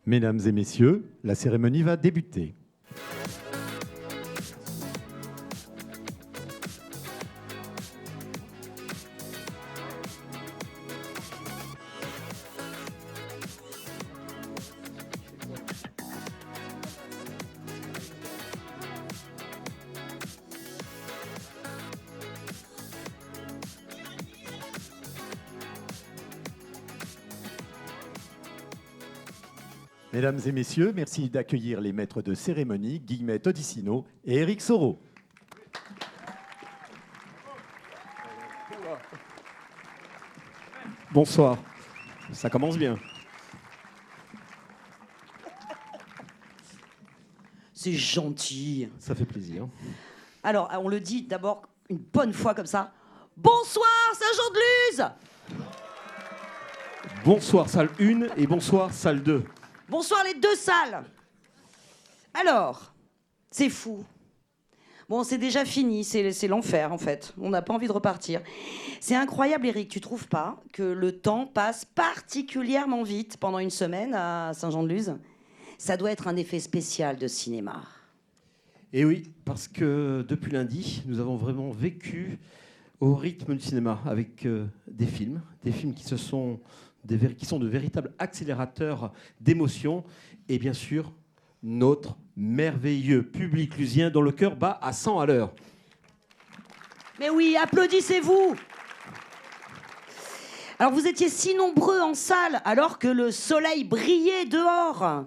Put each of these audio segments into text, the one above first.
Mesdames et messieurs, la cérémonie va débuter. Mesdames et messieurs, merci d'accueillir les maîtres de cérémonie, Guillemette Odissino et Éric Soro. Bonsoir, ça commence bien. C'est gentil. Ça fait plaisir. Alors, on le dit d'abord une bonne fois comme ça. Bonsoir, Saint-Jean-de-Luz! Bonsoir salle 1 et bonsoir salle 2. Bonsoir les deux salles. Alors, c'est fou. Bon, c'est déjà fini, c'est l'enfer en fait. On n'a pas envie de repartir. C'est incroyable, Eric, tu trouves pas que le temps passe particulièrement vite pendant une semaine à Saint-Jean-de-Luz? Ça doit être un effet spécial de cinéma. Et oui, parce que depuis lundi, nous avons vraiment vécu au rythme du cinéma avec des films qui sont de véritables accélérateurs d'émotions et bien sûr notre merveilleux public lusien dont le cœur bat à 100 à l'heure. Mais oui, applaudissez-vous! Alors vous étiez si nombreux en salle alors que le soleil brillait dehors.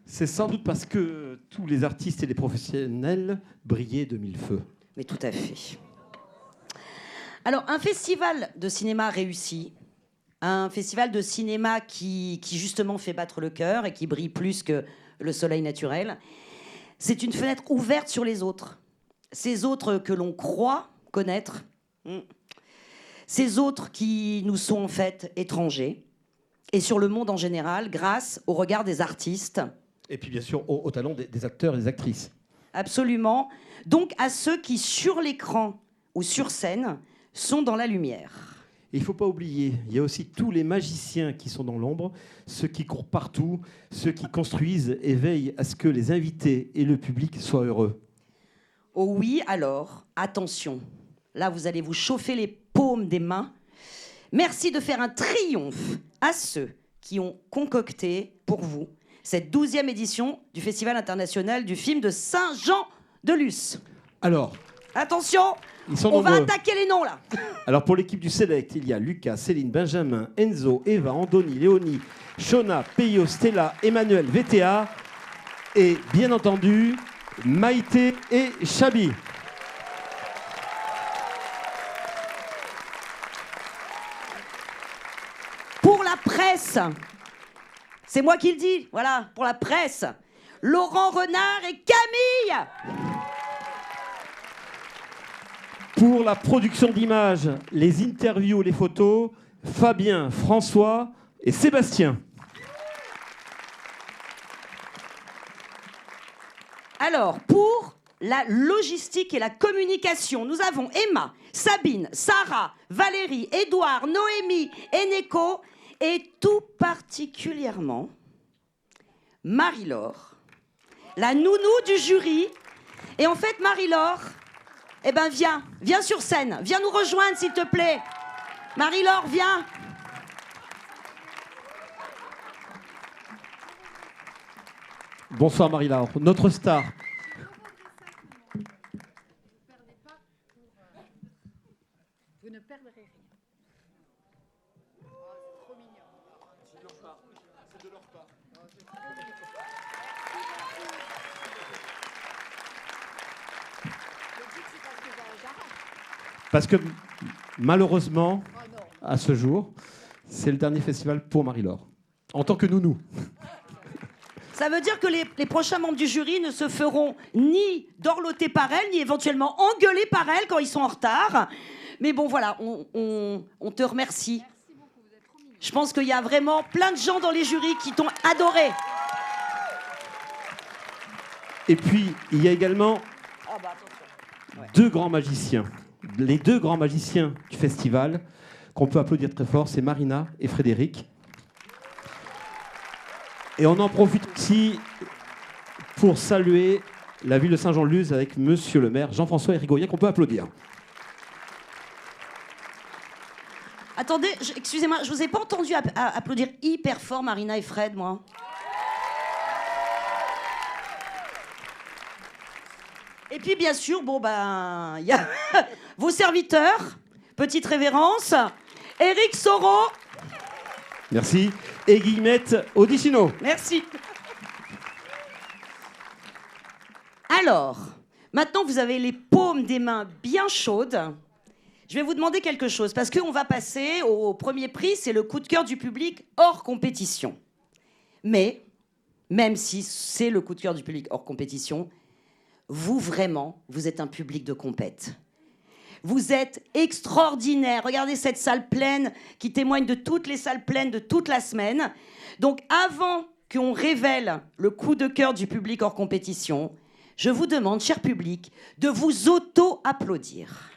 C'est sans doute parce que tous les artistes et les professionnels brillaient de mille feux. Mais tout à fait. Alors un festival de cinéma réussi, un festival de cinéma qui justement fait battre le cœur et qui brille plus que le soleil naturel. C'est une fenêtre ouverte sur les autres. Ces autres que l'on croit connaître. Ces autres qui nous sont en fait étrangers. Et sur le monde en général, grâce au regard des artistes. Et puis bien sûr au talent des acteurs et des actrices. Absolument. Donc à ceux qui, sur l'écran ou sur scène, sont dans la lumière. Et il ne faut pas oublier, il y a aussi tous les magiciens qui sont dans l'ombre, ceux qui courent partout, ceux qui construisent et veillent à ce que les invités et le public soient heureux. Oh oui, alors, attention. Là, vous allez vous chauffer les paumes des mains. Merci de faire un triomphe à ceux qui ont concocté pour vous cette 12e édition du Festival international du film de Saint-Jean-de-Luz. Alors, attention, ils sont on va nombreux. attaquer les noms là. Alors pour l'équipe du Select, il y a Lucas, Céline, Benjamin, Enzo, Eva, Andoni, Léonie, Shona, Peyo, Stella, Emmanuel, VTA et bien entendu Maïté et Chabi. Pour la presse, c'est moi qui le dis, voilà, pour la presse, Laurent Renard et Camille. Pour la production d'images, les interviews, les photos, Fabien, François et Sébastien. Alors, pour la logistique et la communication, nous avons Emma, Sabine, Sarah, Valérie, Édouard, Noémie, Eneko et tout particulièrement Marie-Laure, la nounou du jury. Et en fait, Marie-Laure, eh ben viens sur scène, viens nous rejoindre s'il te plaît. Marie-Laure, viens. Bonsoir Marie-Laure, notre star. Vous ne perdrez rien. Oh, c'est trop mignon. C'est de leur part. C'est de leur part. Parce que malheureusement, à ce jour, c'est le dernier festival pour Marie-Laure. En tant que nounou. Ça veut dire que les prochains membres du jury ne se feront ni dorloter par elle, ni éventuellement engueuler par elle quand ils sont en retard. Mais bon, voilà, on te remercie. Merci beaucoup, vous êtes trop mignons. Je pense qu'il y a vraiment plein de gens dans les jurys qui t'ont adoré. Et puis, il y a également deux grands magiciens. Les deux grands magiciens du festival, qu'on peut applaudir très fort, c'est Marina et Frédéric. Et on en profite aussi pour saluer la ville de Saint-Jean-de-Luz avec monsieur le maire Jean-François Hérigoyen, qu'on peut applaudir. Attendez, excusez-moi, je vous ai pas entendu applaudir hyper fort Marina et Fred, moi. Et puis, bien sûr, bon, ben, il y a vos serviteurs, petite révérence, Éric Soro. Merci. Et Guillemette Odissino. Merci. Alors, maintenant que vous avez les paumes des mains bien chaudes, je vais vous demander quelque chose, parce qu'on va passer au premier prix, c'est le coup de cœur du public hors compétition. Mais, même si c'est le coup de cœur du public hors compétition, vous, vraiment, vous êtes un public de compète. Vous êtes extraordinaire. Regardez cette salle pleine qui témoigne de toutes les salles pleines de toute la semaine. Donc, avant qu'on révèle le coup de cœur du public hors compétition, je vous demande, cher public, de vous auto-applaudir.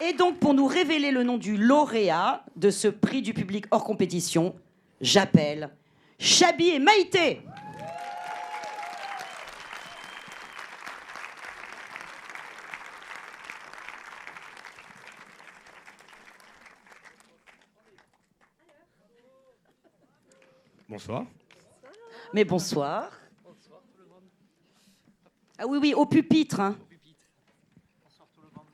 Et donc, pour nous révéler le nom du lauréat de ce prix du public hors compétition, j'appelle Chabi et Maïté. Bonsoir. Mais bonsoir. Bonsoir tout le monde. Ah oui, oui, au pupitre. Hein. Bonsoir tout le monde.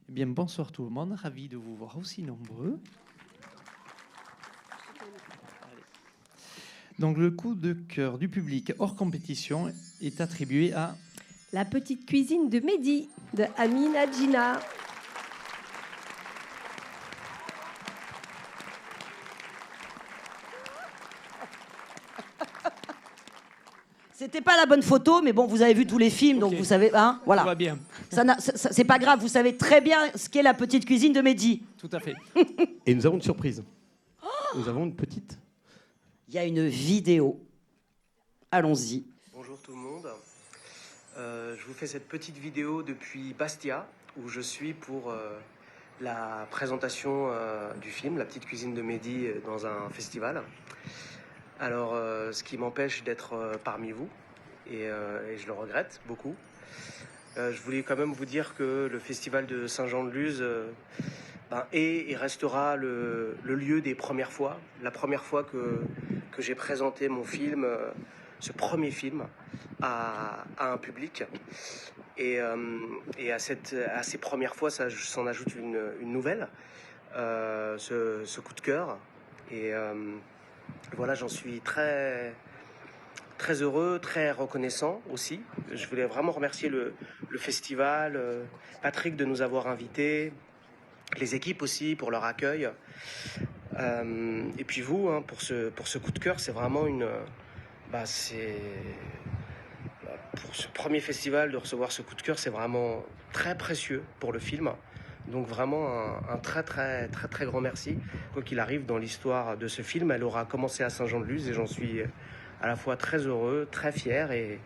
Eh bien, bonsoir tout le monde. Ravi de vous voir aussi nombreux. Allez. Donc, le coup de cœur du public hors compétition est attribué à La petite cuisine de Mehdi, de Amina Gina. C'était pas la bonne photo, mais bon, vous avez vu tous les films, donc Ok. vous savez, hein, voilà. Tout va bien. C'est pas grave, vous savez très bien ce qu'est la petite cuisine de Mehdi. Tout à fait. Et nous avons une surprise. Nous avons une petite. Il y a une vidéo. Allons-y. Bonjour tout le monde. Je vous fais cette petite vidéo depuis Bastia, où je suis pour la présentation du film La petite cuisine de Mehdi dans un festival. Alors, ce qui m'empêche d'être parmi vous, et je le regrette beaucoup. Je voulais quand même vous dire que le festival de Saint-Jean-de-Luz est et restera le lieu des premières fois. La première fois que j'ai présenté mon film, ce premier film, à un public. Et à ces premières fois, ça s'en ajoute une nouvelle, ce coup de cœur. Et voilà, j'en suis très, très heureux, très reconnaissant aussi. Je voulais vraiment remercier le festival, Patrick de nous avoir invités, les équipes aussi pour leur accueil. Et puis vous, hein, pour ce coup de cœur, c'est vraiment pour ce premier festival, de recevoir ce coup de cœur, c'est vraiment très précieux pour le film. Donc vraiment un très très très très grand merci. Quoi qu'il arrive dans l'histoire de ce film, elle aura commencé à Saint-Jean-de-Luz et j'en suis à la fois très heureux, très fier et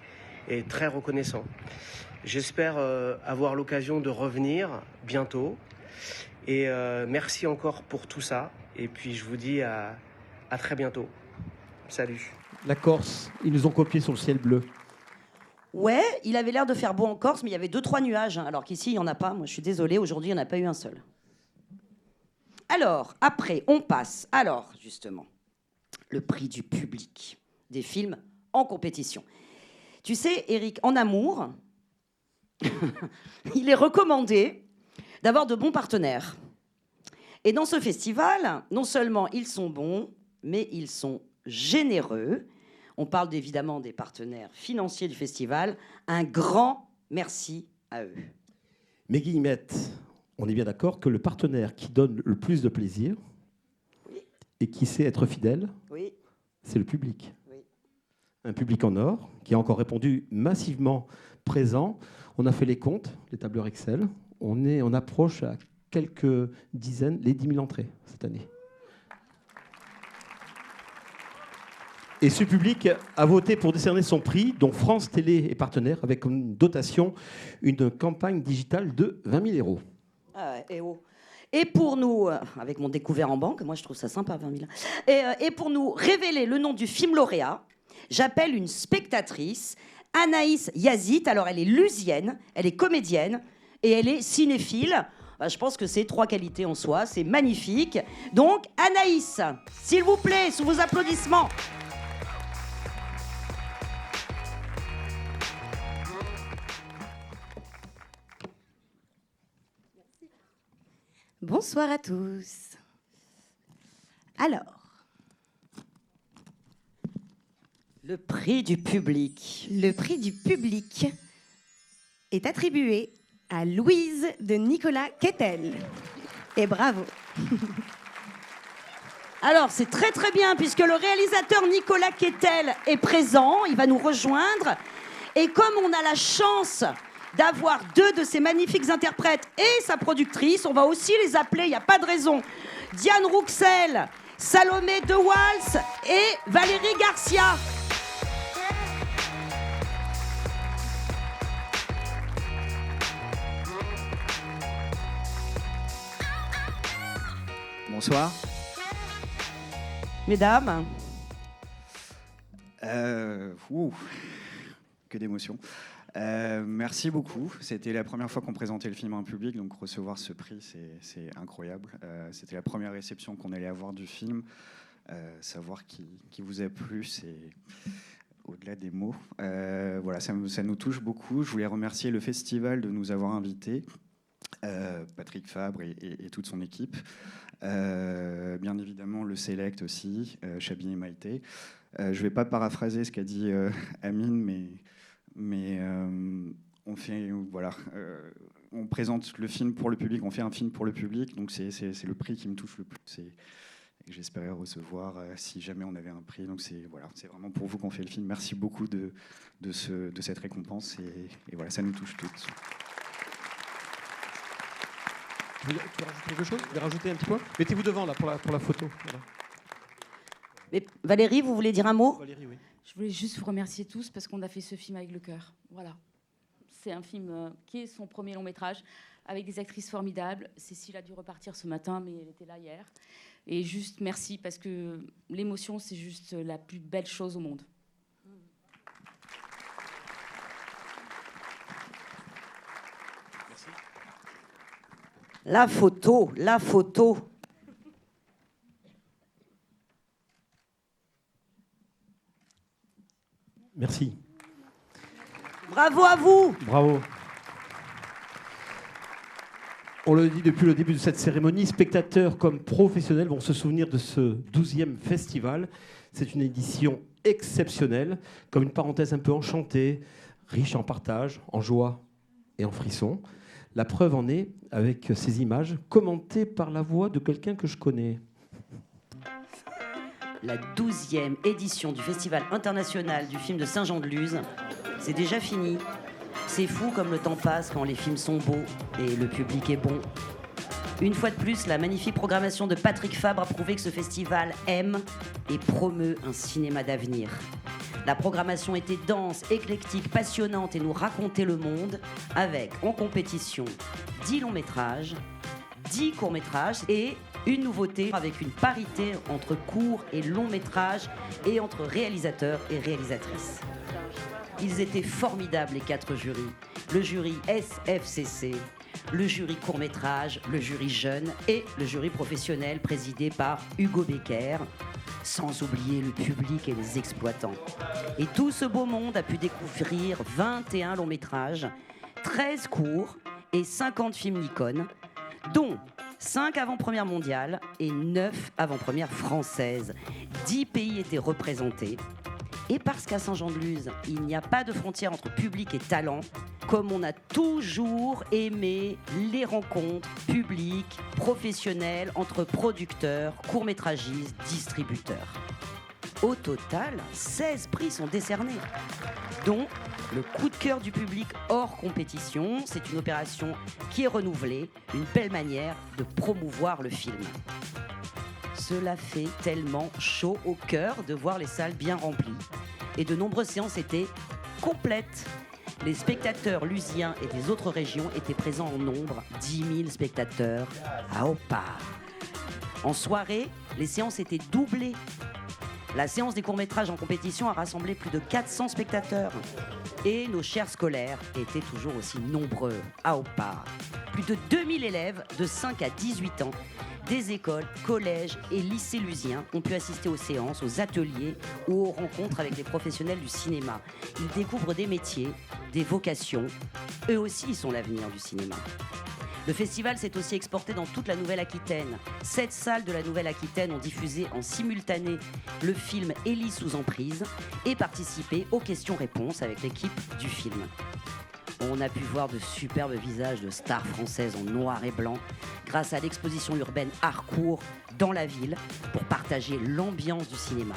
très reconnaissant. J'espère avoir l'occasion de revenir bientôt. Et merci encore pour tout ça. Et puis je vous dis à très bientôt. Salut. La Corse, ils nous ont copié sur le ciel bleu. Ouais, il avait l'air de faire beau en Corse, mais il y avait 2-3 nuages, hein, alors qu'ici, il n'y en a pas. Moi, je suis désolée, aujourd'hui, il n'y en a pas eu un seul. Alors, après, on passe. Alors, justement, le prix du public des films en compétition. Tu sais, Eric, en amour, il est recommandé d'avoir de bons partenaires. Et dans ce festival, non seulement ils sont bons, mais ils sont généreux. On parle évidemment des partenaires financiers du festival. Un grand merci à eux. Mais Guillemette, on est bien d'accord que le partenaire qui donne le plus de plaisir et qui sait être fidèle, Oui, c'est le public. oui. Un public en or qui a encore répondu massivement présent. On a fait les comptes, les tableurs Excel. On approche à quelques dizaines, les 10 000 entrées cette année. Et ce public a voté pour décerner son prix, dont France Télé est partenaire, avec comme une dotation une campagne digitale de 20 000 euros. Ah ouais, et pour nous, avec mon découvert en banque, moi je trouve ça sympa, 20 000. Et pour nous révéler le nom du film lauréat, j'appelle une spectatrice, Anaïs Yazid. Alors elle est lusienne, elle est comédienne et elle est cinéphile. Je pense que c'est 3 qualités en soi, c'est magnifique. Donc Anaïs, s'il vous plaît, sous vos applaudissements. Bonsoir à tous. Alors, Le prix du public. le prix du public est attribué à Louise de Nicolas Quetel. Et bravo. Alors, c'est très très bien, puisque le réalisateur Nicolas Quetel est présent, il va nous rejoindre. Et comme on a la chance d'avoir 2 de ces magnifiques interprètes et sa productrice, on va aussi les appeler, il n'y a pas de raison, Diane Rouxel, Salomé De Wals et Valérie Garcia. Bonsoir. Mesdames, Que d'émotion. Merci beaucoup. C'était la première fois qu'on présentait le film à un public, donc recevoir ce prix, c'est incroyable. C'était la première réception qu'on allait avoir du film. Savoir qui vous a plu, c'est au-delà des mots. Voilà, ça nous touche beaucoup. Je voulais remercier le festival de nous avoir invités, Patrick Fabre et toute son équipe. Bien évidemment, le Select aussi, Chabi et Maïté. Je ne vais pas paraphraser ce qu'a dit Amine, mais on fait, voilà, on présente le film pour le public, on fait un film pour le public, donc c'est le prix qui me touche le plus et que j'espérais recevoir si jamais on avait un prix. Donc c'est vraiment pour vous qu'on fait le film. Merci beaucoup de cette récompense et voilà, ça nous touche toutes. Tu veux rajouter quelque chose? Vous voulez rajouter un petit point? Mettez-vous devant là pour la photo. Voilà. mais Valérie, vous voulez dire un mot? Valérie, oui. Je voulais juste vous remercier tous parce qu'on a fait ce film avec le cœur. Voilà. C'est un film qui est son premier long métrage avec des actrices formidables. Cécile a dû repartir ce matin, mais elle était là hier. Et juste merci parce que l'émotion, c'est juste la plus belle chose au monde. La photo. Merci. Bravo à vous. Bravo. On le dit depuis le début de cette cérémonie, spectateurs comme professionnels vont se souvenir de ce 12e festival. C'est une édition exceptionnelle, comme une parenthèse un peu enchantée, riche en partage, en joie et en frissons. La preuve en est avec ces images commentées par la voix de quelqu'un que je connais. La 12e édition du Festival international du film de Saint-Jean-de-Luz, c'est déjà fini. C'est fou comme le temps passe quand les films sont beaux et le public est bon. Une fois de plus, la magnifique programmation de Patrick Fabre a prouvé que ce festival aime et promeut un cinéma d'avenir. La programmation était dense, éclectique, passionnante et nous racontait le monde avec, en compétition, 10 longs métrages, 10 courts métrages et une nouveauté avec une parité entre courts et longs métrages et entre réalisateurs et réalisatrices. Ils étaient formidables, les 4 jurys. Le jury SFCC, le jury court-métrage, le jury jeune et le jury professionnel présidé par Hugo Becker, sans oublier le public et les exploitants. Et tout ce beau monde a pu découvrir 21 longs métrages, 13 courts et 50 films Nikon, dont 5 avant-premières mondiales et 9 avant-premières françaises. 10 pays étaient représentés. Et parce qu'à Saint-Jean-de-Luz, il n'y a pas de frontière entre public et talent, comme on a toujours aimé les rencontres publiques, professionnelles, entre producteurs, courts-métragistes, distributeurs. Au total, 16 prix sont décernés, dont le coup de cœur du public hors compétition. C'est une opération qui est renouvelée, une belle manière de promouvoir le film. cela fait tellement chaud au cœur de voir les salles bien remplies. Et de nombreuses séances étaient complètes. Les spectateurs lusiens et des autres régions étaient présents en nombre, 10 000 spectateurs à Opar. En soirée, les séances étaient doublées. La séance des courts-métrages en compétition a rassemblé plus de 400 spectateurs. Et nos chers scolaires étaient toujours aussi nombreux à Opar. Plus de 2000 élèves de 5 à 18 ans des écoles, collèges et lycées lusiens ont pu assister aux séances, aux ateliers ou aux rencontres avec les professionnels du cinéma. Ils découvrent des métiers, des vocations. Eux aussi, ils sont l'avenir du cinéma. Le festival s'est aussi exporté dans toute la Nouvelle-Aquitaine. 7 salles de la Nouvelle-Aquitaine ont diffusé en simultané le film Élie sous emprise et participé aux questions-réponses avec l'équipe du film. On a pu voir de superbes visages de stars françaises en noir et blanc grâce à l'exposition urbaine Harcourt dans la ville pour partager l'ambiance du cinéma.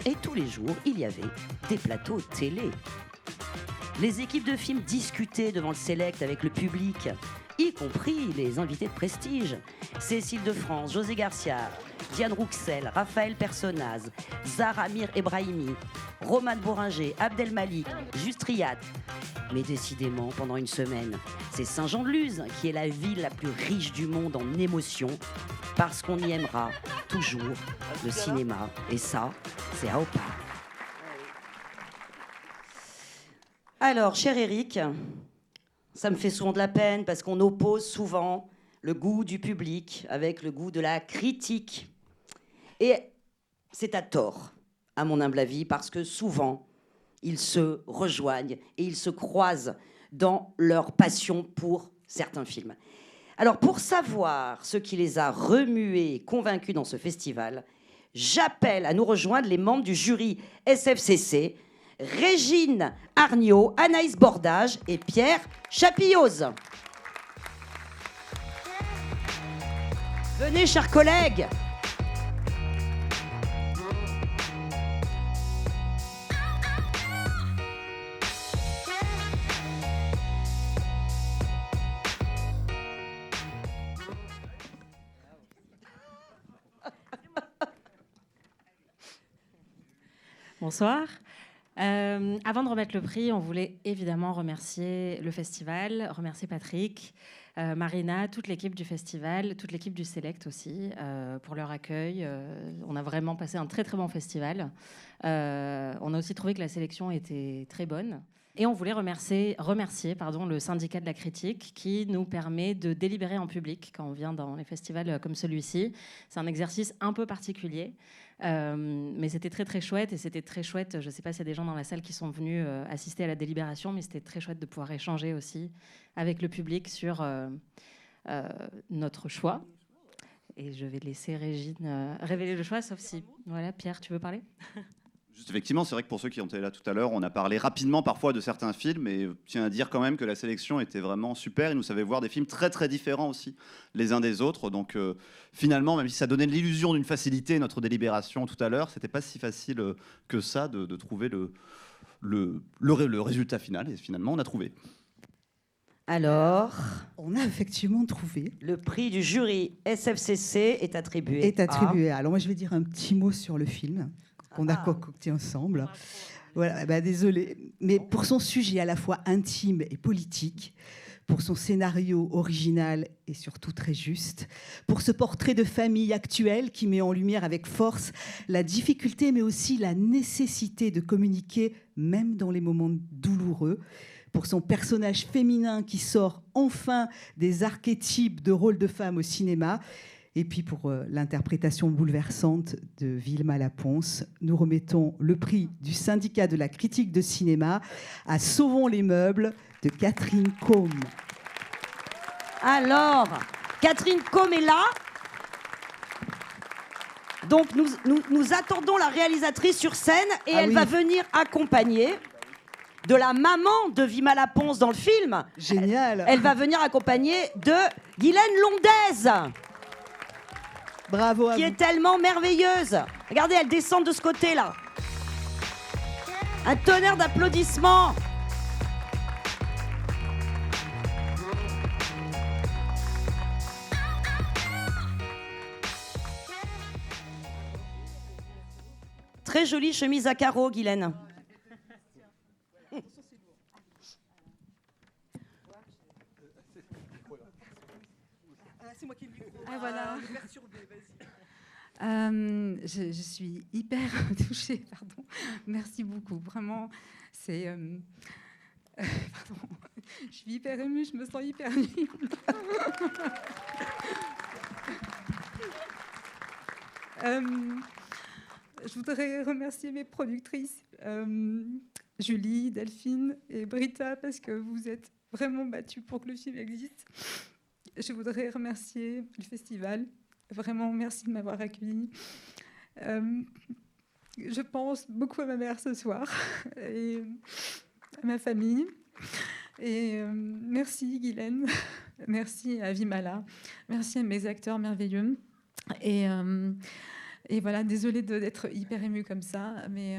Et tous les jours, il y avait des plateaux télé. Les équipes de films discutaient devant le Select avec le public, y compris les invités de prestige. Cécile de France, José Garcia, Diane Rouxel, Raphaël Personnaz, Zahra Mir Ebrahimi, Romane Boringer, Abdel Malik, Just Riyad. Mais décidément, pendant une semaine, c'est Saint-Jean-de-Luz qui est la ville la plus riche du monde en émotions, parce qu'on y aimera toujours le cinéma. Et ça, c'est à Opar. Alors, cher Eric, ça me fait souvent de la peine parce qu'on oppose souvent le goût du public avec le goût de la critique. Et c'est à tort, à mon humble avis, parce que souvent, ils se rejoignent et ils se croisent dans leur passion pour certains films. Alors, pour savoir ce qui les a remués et convaincus dans ce festival, j'appelle à nous rejoindre les membres du jury SFCC, Régine Arnaud, Anaïs Bordage et Pierre Chapilloz. Venez, chers collègues. Bonsoir. Avant de remettre le prix, on voulait évidemment remercier le festival, remercier Patrick, Marina, toute l'équipe du festival, toute l'équipe du Select aussi, pour leur accueil. On a vraiment passé un très très bon festival. On a aussi trouvé que la sélection était très bonne. Et on voulait remercier le syndicat de la critique qui nous permet de délibérer en public quand on vient dans les festivals comme celui-ci. C'est un exercice un peu particulier, mais c'était très très chouette. Et c'était très chouette, je ne sais pas s'il y a des gens dans la salle qui sont venus assister à la délibération, mais c'était très chouette de pouvoir échanger aussi avec le public sur notre choix. Et je vais laisser Régine révéler le choix, sauf si... Voilà, Pierre, tu veux parler ? Juste effectivement, c'est vrai que pour ceux qui ont été là tout à l'heure, on a parlé rapidement parfois de certains films, et tiens à dire quand même que la sélection était vraiment super. Ils nous savaient voir des films très très différents aussi les uns des autres. Donc finalement, même si ça donnait l'illusion d'une facilité, notre délibération tout à l'heure, c'était pas si facile que ça de trouver le résultat final. Et finalement, on a trouvé. Alors, on a effectivement trouvé. Le prix du jury SFCC est attribué. Alors moi, je vais dire un petit mot sur le film qu'on a concocté ensemble. Voilà, désolée. Mais pour son sujet à la fois intime et politique, pour son scénario original et surtout très juste, pour ce portrait de famille actuel qui met en lumière avec force la difficulté mais aussi la nécessité de communiquer même dans les moments douloureux, pour son personnage féminin qui sort enfin des archétypes de rôle de femme au cinéma, et puis pour l'interprétation bouleversante de Vilma Laponce, nous remettons le prix du syndicat de la critique de cinéma à Sauvons les meubles de Catherine Combe. Alors, Catherine Combe est là. Donc nous attendons la réalisatrice sur scène et elle va venir accompagner de la maman de Vilma Laponce dans le film. Génial. Elle va venir accompagner de Guylaine Londaise. Bravo à qui vous. Est tellement merveilleuse. Regardez, elle descend de ce côté-là. Un tonnerre d'applaudissements. Très jolie chemise à carreaux, Guylaine. C'est moi qui le micro. Ah, voilà. Vas-y. Je suis hyper touchée, pardon. Merci beaucoup, vraiment. C'est... pardon. Je suis hyper émue, je me sens hyper nulle. Je voudrais remercier mes productrices, Julie, Delphine et Britta, parce que vous êtes vraiment battues pour que le film existe. Je voudrais remercier le festival. Vraiment, merci de m'avoir accueillie. Je pense beaucoup à ma mère ce soir et à ma famille. Et merci Guylaine, merci à Vimala, merci à mes acteurs merveilleux. Et voilà, désolée d'être hyper émue comme ça, mais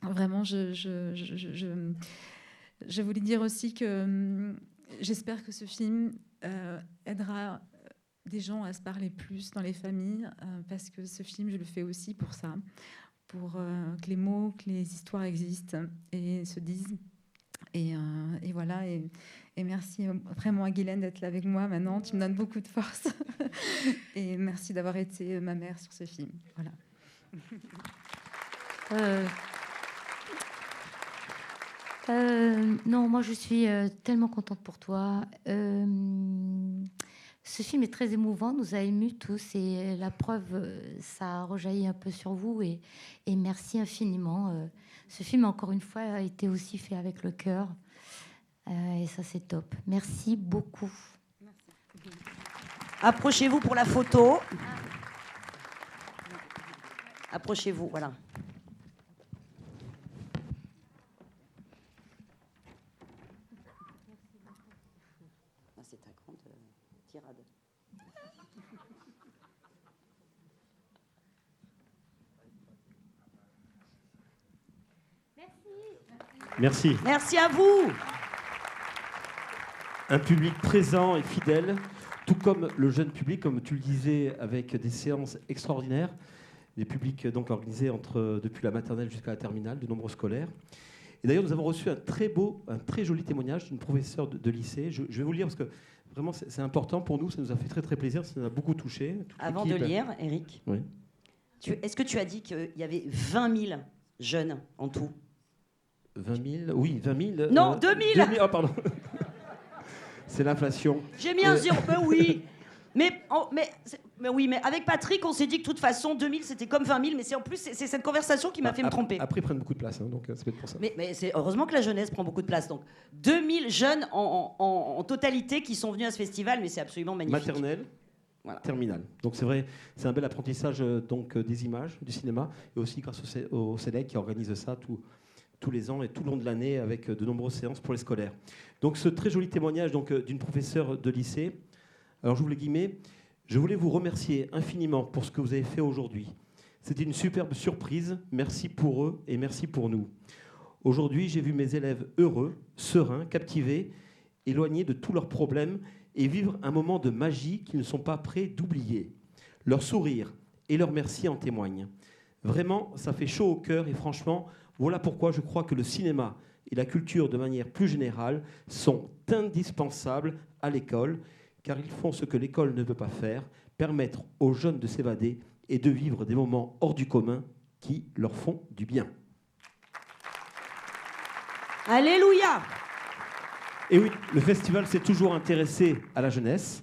vraiment, je voulais dire aussi que j'espère que ce film aidera des gens à se parler plus dans les familles, parce que ce film, je le fais aussi pour ça, pour que les mots, que les histoires existent et se disent. Et voilà, et merci vraiment à Guylaine d'être là avec moi maintenant, tu me donnes beaucoup de force. Et merci d'avoir été ma mère sur ce film. Voilà. Non, moi je suis tellement contente pour toi. Ce film est très émouvant, nous a émus tous et la preuve, ça a rejailli un peu sur vous et merci infiniment. Ce film, encore une fois, a été aussi fait avec le cœur et ça c'est top. Merci beaucoup. Merci. Approchez-vous pour la photo. Approchez-vous, voilà. C'est ta grande tirade. Merci. Merci à vous. Un public présent et fidèle, tout comme le jeune public, comme tu le disais, avec des séances extraordinaires, des publics donc organisés depuis la maternelle jusqu'à la terminale, de nombreux scolaires. Et d'ailleurs, nous avons reçu un très joli témoignage d'une professeure de lycée. Je vais vous le lire parce que vraiment, c'est important pour nous. Ça nous a fait très, très plaisir. Ça nous a beaucoup touché. Avant de lire, Eric, oui. Est-ce que tu as dit qu'il y avait 20 000 jeunes en tout? 20 000? Oui, 20 000. Non, 2 000. Oh, pardon. C'est l'inflation. J'ai mis un zéro. Mais oui. Mais oui, mais avec Patrick, on s'est dit que de toute façon, 2000, c'était comme 20 000. Mais c'est en plus, c'est cette conversation qui m'a fait me tromper. Après, ils prennent beaucoup de place, hein, donc c'est peut-être pour ça. Mais c'est heureusement que la jeunesse prend beaucoup de place. Donc, 2000 jeunes en totalité qui sont venus à ce festival, mais c'est absolument magnifique. Maternelle, voilà. Terminale. Donc c'est vrai, c'est un bel apprentissage donc, des images, du cinéma, et aussi grâce au CELEC qui organise ça tous les ans et tout le long de l'année avec de nombreuses séances pour les scolaires. Donc ce très joli témoignage donc, d'une professeure de lycée. Alors j'ouvre les guillemets. Je voulais vous remercier infiniment pour ce que vous avez fait aujourd'hui. C'était une superbe surprise. Merci pour eux et merci pour nous. Aujourd'hui, j'ai vu mes élèves heureux, sereins, captivés, éloignés de tous leurs problèmes et vivre un moment de magie qu'ils ne sont pas prêts d'oublier. Leur sourire et leur merci en témoignent. Vraiment, ça fait chaud au cœur et franchement, voilà pourquoi je crois que le cinéma et la culture de manière plus générale sont indispensables à l'école, car ils font ce que l'école ne peut pas faire, permettre aux jeunes de s'évader et de vivre des moments hors du commun qui leur font du bien. Alléluia! Et oui, le festival s'est toujours intéressé à la jeunesse,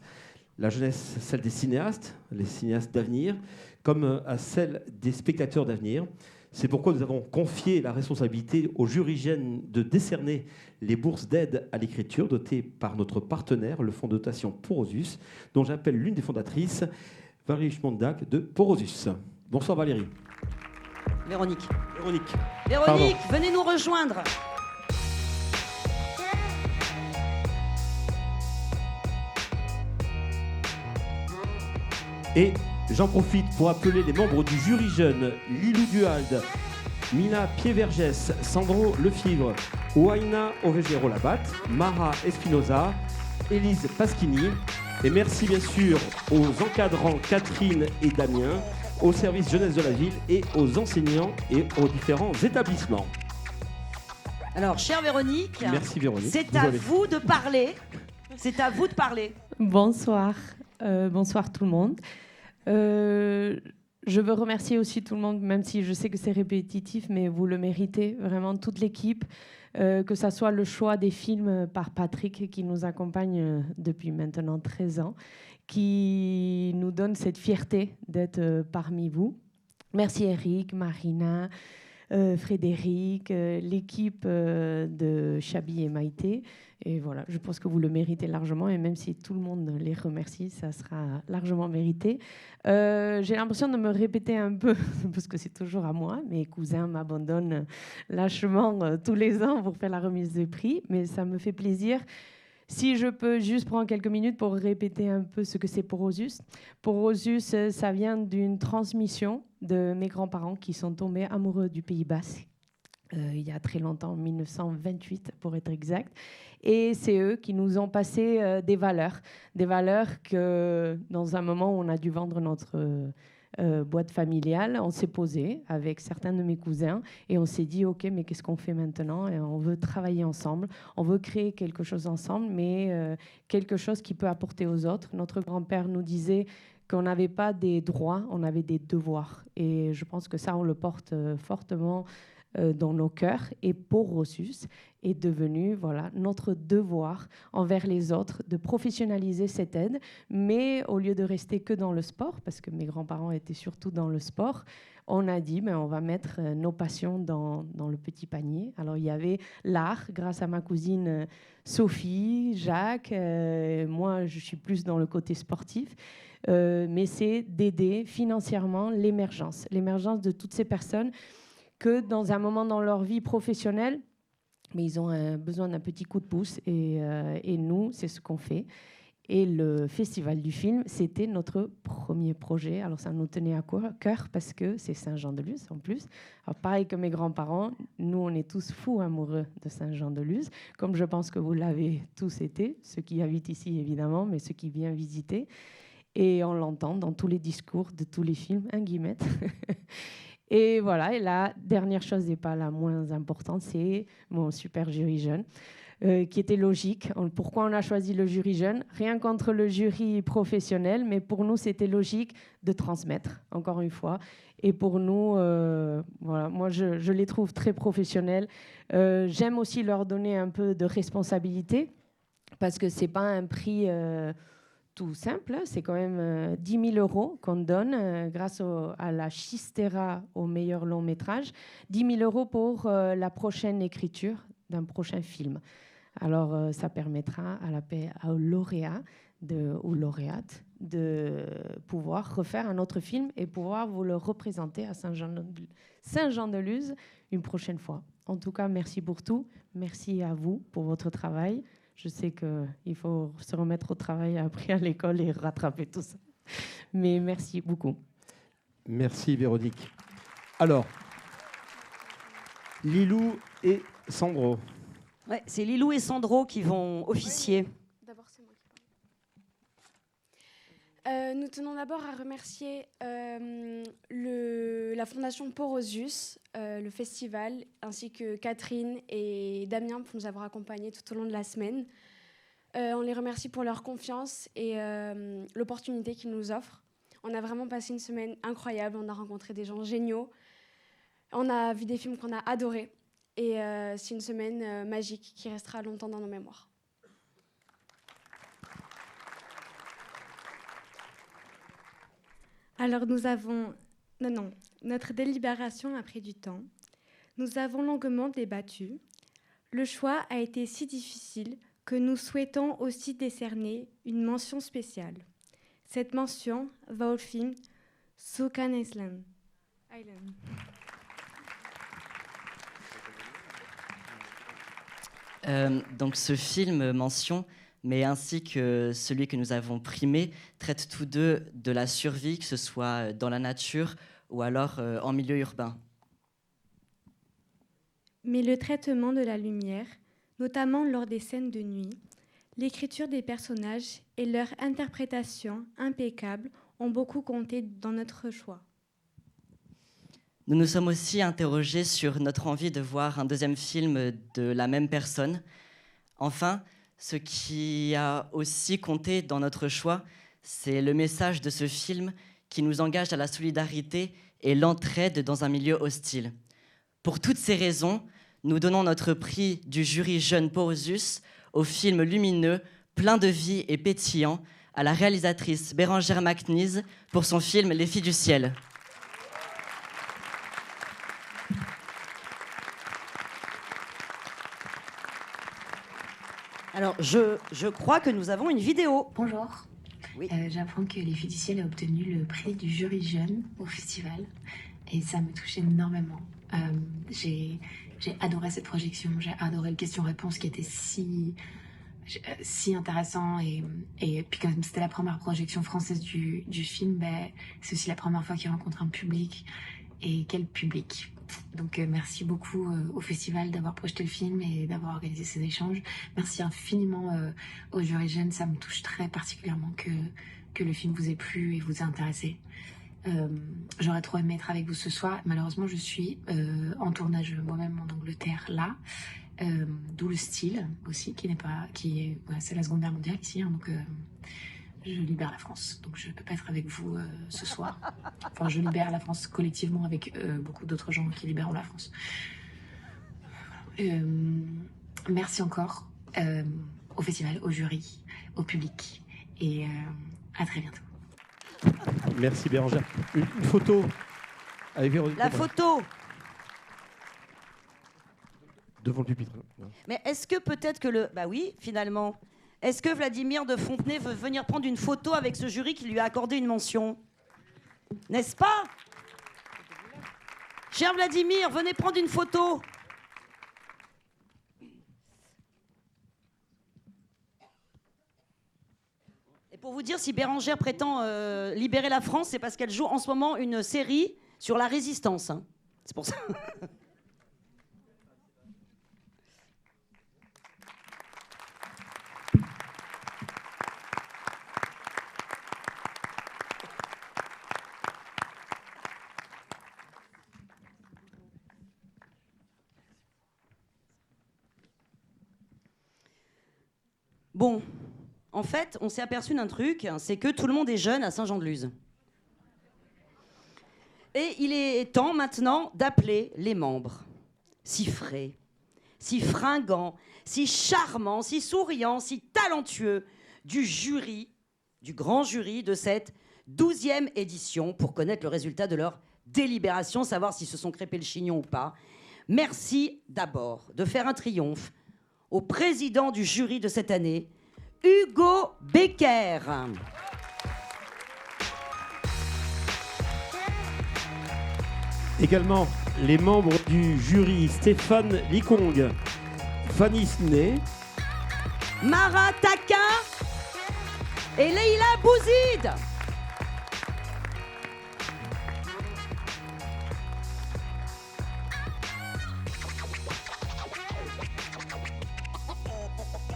celle des cinéastes, les cinéastes d'avenir, comme à celle des spectateurs d'avenir. C'est pourquoi nous avons confié la responsabilité aux jurygènes de décerner les bourses d'aide à l'écriture dotées par notre partenaire, le fonds de dotation Porosus, dont j'appelle l'une des fondatrices, Valérie Schmondak de Porosus. Bonsoir Valérie. Véronique, Pardon. venez nous rejoindre. Et j'en profite pour appeler les membres du jury jeune, Lilou Guald, Mina Pied-Vergès, Sandro Lefivre, Ouaina Ovegero-Labat, Mara Espinoza, Élise Paschini. Et merci bien sûr aux encadrants Catherine et Damien, au service jeunesse de la ville et aux enseignants et aux différents établissements. Alors, chère Véronique, Merci Véronique. c'est à vous de parler. C'est à vous de parler. Bonsoir. Bonsoir tout le monde. Je veux remercier aussi tout le monde, même si je sais que c'est répétitif, mais vous le méritez, vraiment toute l'équipe, que ça soit le choix des films par Patrick, qui nous accompagne depuis maintenant 13 ans, qui nous donne cette fierté d'être parmi vous. Merci Eric, Marina, Frédéric, l'équipe de Chabi et Maïté. Et voilà, je pense que vous le méritez largement. Et même si tout le monde les remercie, ça sera largement mérité. J'ai l'impression de me répéter un peu, parce que c'est toujours à moi. Mes cousins m'abandonnent lâchement tous les ans pour faire la remise de prix. Mais ça me fait plaisir. Si je peux juste prendre quelques minutes pour répéter un peu ce que c'est Porosus. Porosus, ça vient d'une transmission de mes grands-parents qui sont tombés amoureux du Pays Basque. Il y a très longtemps, en 1928 pour être exact. Et c'est eux qui nous ont passé des valeurs que dans un moment où on a dû vendre notre boîte familiale, on s'est posé avec certains de mes cousins et on s'est dit ok, mais qu'est-ce qu'on fait maintenant? Et on veut travailler ensemble, on veut créer quelque chose ensemble, mais quelque chose qui peut apporter aux autres. Notre grand-père nous disait qu'on n'avait pas des droits, on avait des devoirs. Et je pense que ça, on le porte fortement dans nos cœurs. Et Porosus est devenu notre devoir envers les autres de professionnaliser cette aide, mais au lieu de rester que dans le sport, parce que mes grands-parents étaient surtout dans le sport, on a dit on va mettre nos passions dans le petit panier. Alors il y avait l'art, grâce à ma cousine Sophie, Jacques, moi je suis plus dans le côté sportif, mais c'est d'aider financièrement l'émergence de toutes ces personnes que dans un moment dans leur vie professionnelle, mais ils ont besoin d'un petit coup de pouce. Et nous, c'est ce qu'on fait. Et le Festival du film, c'était notre premier projet. Alors ça nous tenait à cœur parce que c'est Saint-Jean-de-Luz en plus. Alors pareil que mes grands-parents, nous, on est tous fous amoureux de Saint-Jean-de-Luz, comme je pense que vous l'avez tous été, ceux qui habitent ici évidemment, mais ceux qui viennent visiter. Et on l'entend dans tous les discours de tous les films, Guillemette. Et voilà, et la dernière chose n'est pas la moins importante, c'est mon super jury jeune, qui était logique. Pourquoi on a choisi le jury jeune? Rien contre le jury professionnel, mais pour nous, c'était logique de transmettre, encore une fois. Et pour nous, moi, je les trouve très professionnels. J'aime aussi leur donner un peu de responsabilité, parce que ce n'est pas un prix... tout simple, c'est quand même 10 000 € qu'on donne grâce à la Chistera au meilleur long métrage. 10 000 € pour la prochaine écriture d'un prochain film. Alors ça permettra aux lauréats ou lauréates de pouvoir refaire un autre film et pouvoir vous le représenter à Saint-Jean-de-Luz une prochaine fois. En tout cas, merci pour tout. Merci à vous pour votre travail. Je sais qu'il faut se remettre au travail après à l'école et rattraper tout ça. Mais merci beaucoup. Merci Véronique. Alors, Lilou et Sandro. Ouais, c'est Lilou et Sandro qui vont officier. D'abord, c'est moi qui parle. Nous tenons d'abord à remercier la Fondation Porosus, le festival, ainsi que Catherine et Damien pour nous avoir accompagnés tout au long de la semaine. On les remercie pour leur confiance et l'opportunité qu'ils nous offrent. On a vraiment passé une semaine incroyable, on a rencontré des gens géniaux, on a vu des films qu'on a adorés et c'est une semaine magique qui restera longtemps dans nos mémoires. Alors nous avons... Notre délibération a pris du temps. Nous avons longuement débattu. Le choix a été si difficile que nous souhaitons aussi décerner une mention spéciale. Cette mention va au film Soukan Island. Donc ce film mention, mais ainsi que celui que nous avons primé, traitent tous deux de la survie, que ce soit dans la nature ou alors en milieu urbain. Mais le traitement de la lumière, notamment lors des scènes de nuit, l'écriture des personnages et leur interprétation impeccable ont beaucoup compté dans notre choix. Nous nous sommes aussi interrogés sur notre envie de voir un deuxième film de la même personne. Enfin, ce qui a aussi compté dans notre choix, c'est le message de ce film qui nous engage à la solidarité et l'entraide dans un milieu hostile. Pour toutes ces raisons, nous donnons notre prix du jury Jeune Pausus au film lumineux, plein de vie et pétillant, à la réalisatrice Bérangère Macnise pour son film Les Filles du Ciel. Alors, je crois que nous avons une vidéo. Bonjour. Oui. J'apprends que Les Filles du Ciel a obtenu le prix du jury jeune au festival et ça me touche énormément. J'ai adoré cette projection, j'ai adoré le question-réponse qui était si intéressant et puis comme c'était la première projection française du film, c'est aussi la première fois qu'il rencontre un public et quel public. Donc merci beaucoup au festival d'avoir projeté le film et d'avoir organisé ces échanges. Merci infiniment au jury jeune, ça me touche très particulièrement que le film vous ait plu et vous ait intéressé. J'aurais trop aimé être avec vous ce soir. Malheureusement, je suis en tournage moi-même en Angleterre là, d'où le style aussi c'est la Seconde Guerre mondiale ici, hein, donc je libère la France, donc je ne peux pas être avec vous ce soir. Enfin, je libère la France collectivement avec beaucoup d'autres gens qui libèrent la France. Merci encore au festival, au jury, au public et à très bientôt. Merci Bérangère. Une photo avec Véronique. La photo. Devant le pupitre. Mais est-ce que peut-être que Bah oui, finalement. Est-ce que Vladimir de Fontenay veut venir prendre une photo avec ce jury qui lui a accordé une mention? N'est-ce pas? Cher Vladimir, venez prendre une photo. Et pour vous dire, si Bérangère prétend libérer la France, c'est parce qu'elle joue en ce moment une série sur la résistance. Hein. C'est pour ça. Bon, en fait, on s'est aperçu d'un truc, c'est que tout le monde est jeune à Saint-Jean-de-Luz. Et il est temps maintenant d'appeler les membres. Si frais, si fringants, si charmants, si souriants, si talentueux du jury, du grand jury de cette 12e édition pour connaître le résultat de leur délibération, savoir s'ils se sont crêpés le chignon ou pas. Merci d'abord de faire un triomphe au président du jury de cette année, Hugo Becker. Également, les membres du jury, Stéphane Licong, Fanny Sné, Mara Taquin et Leïla Bouzid.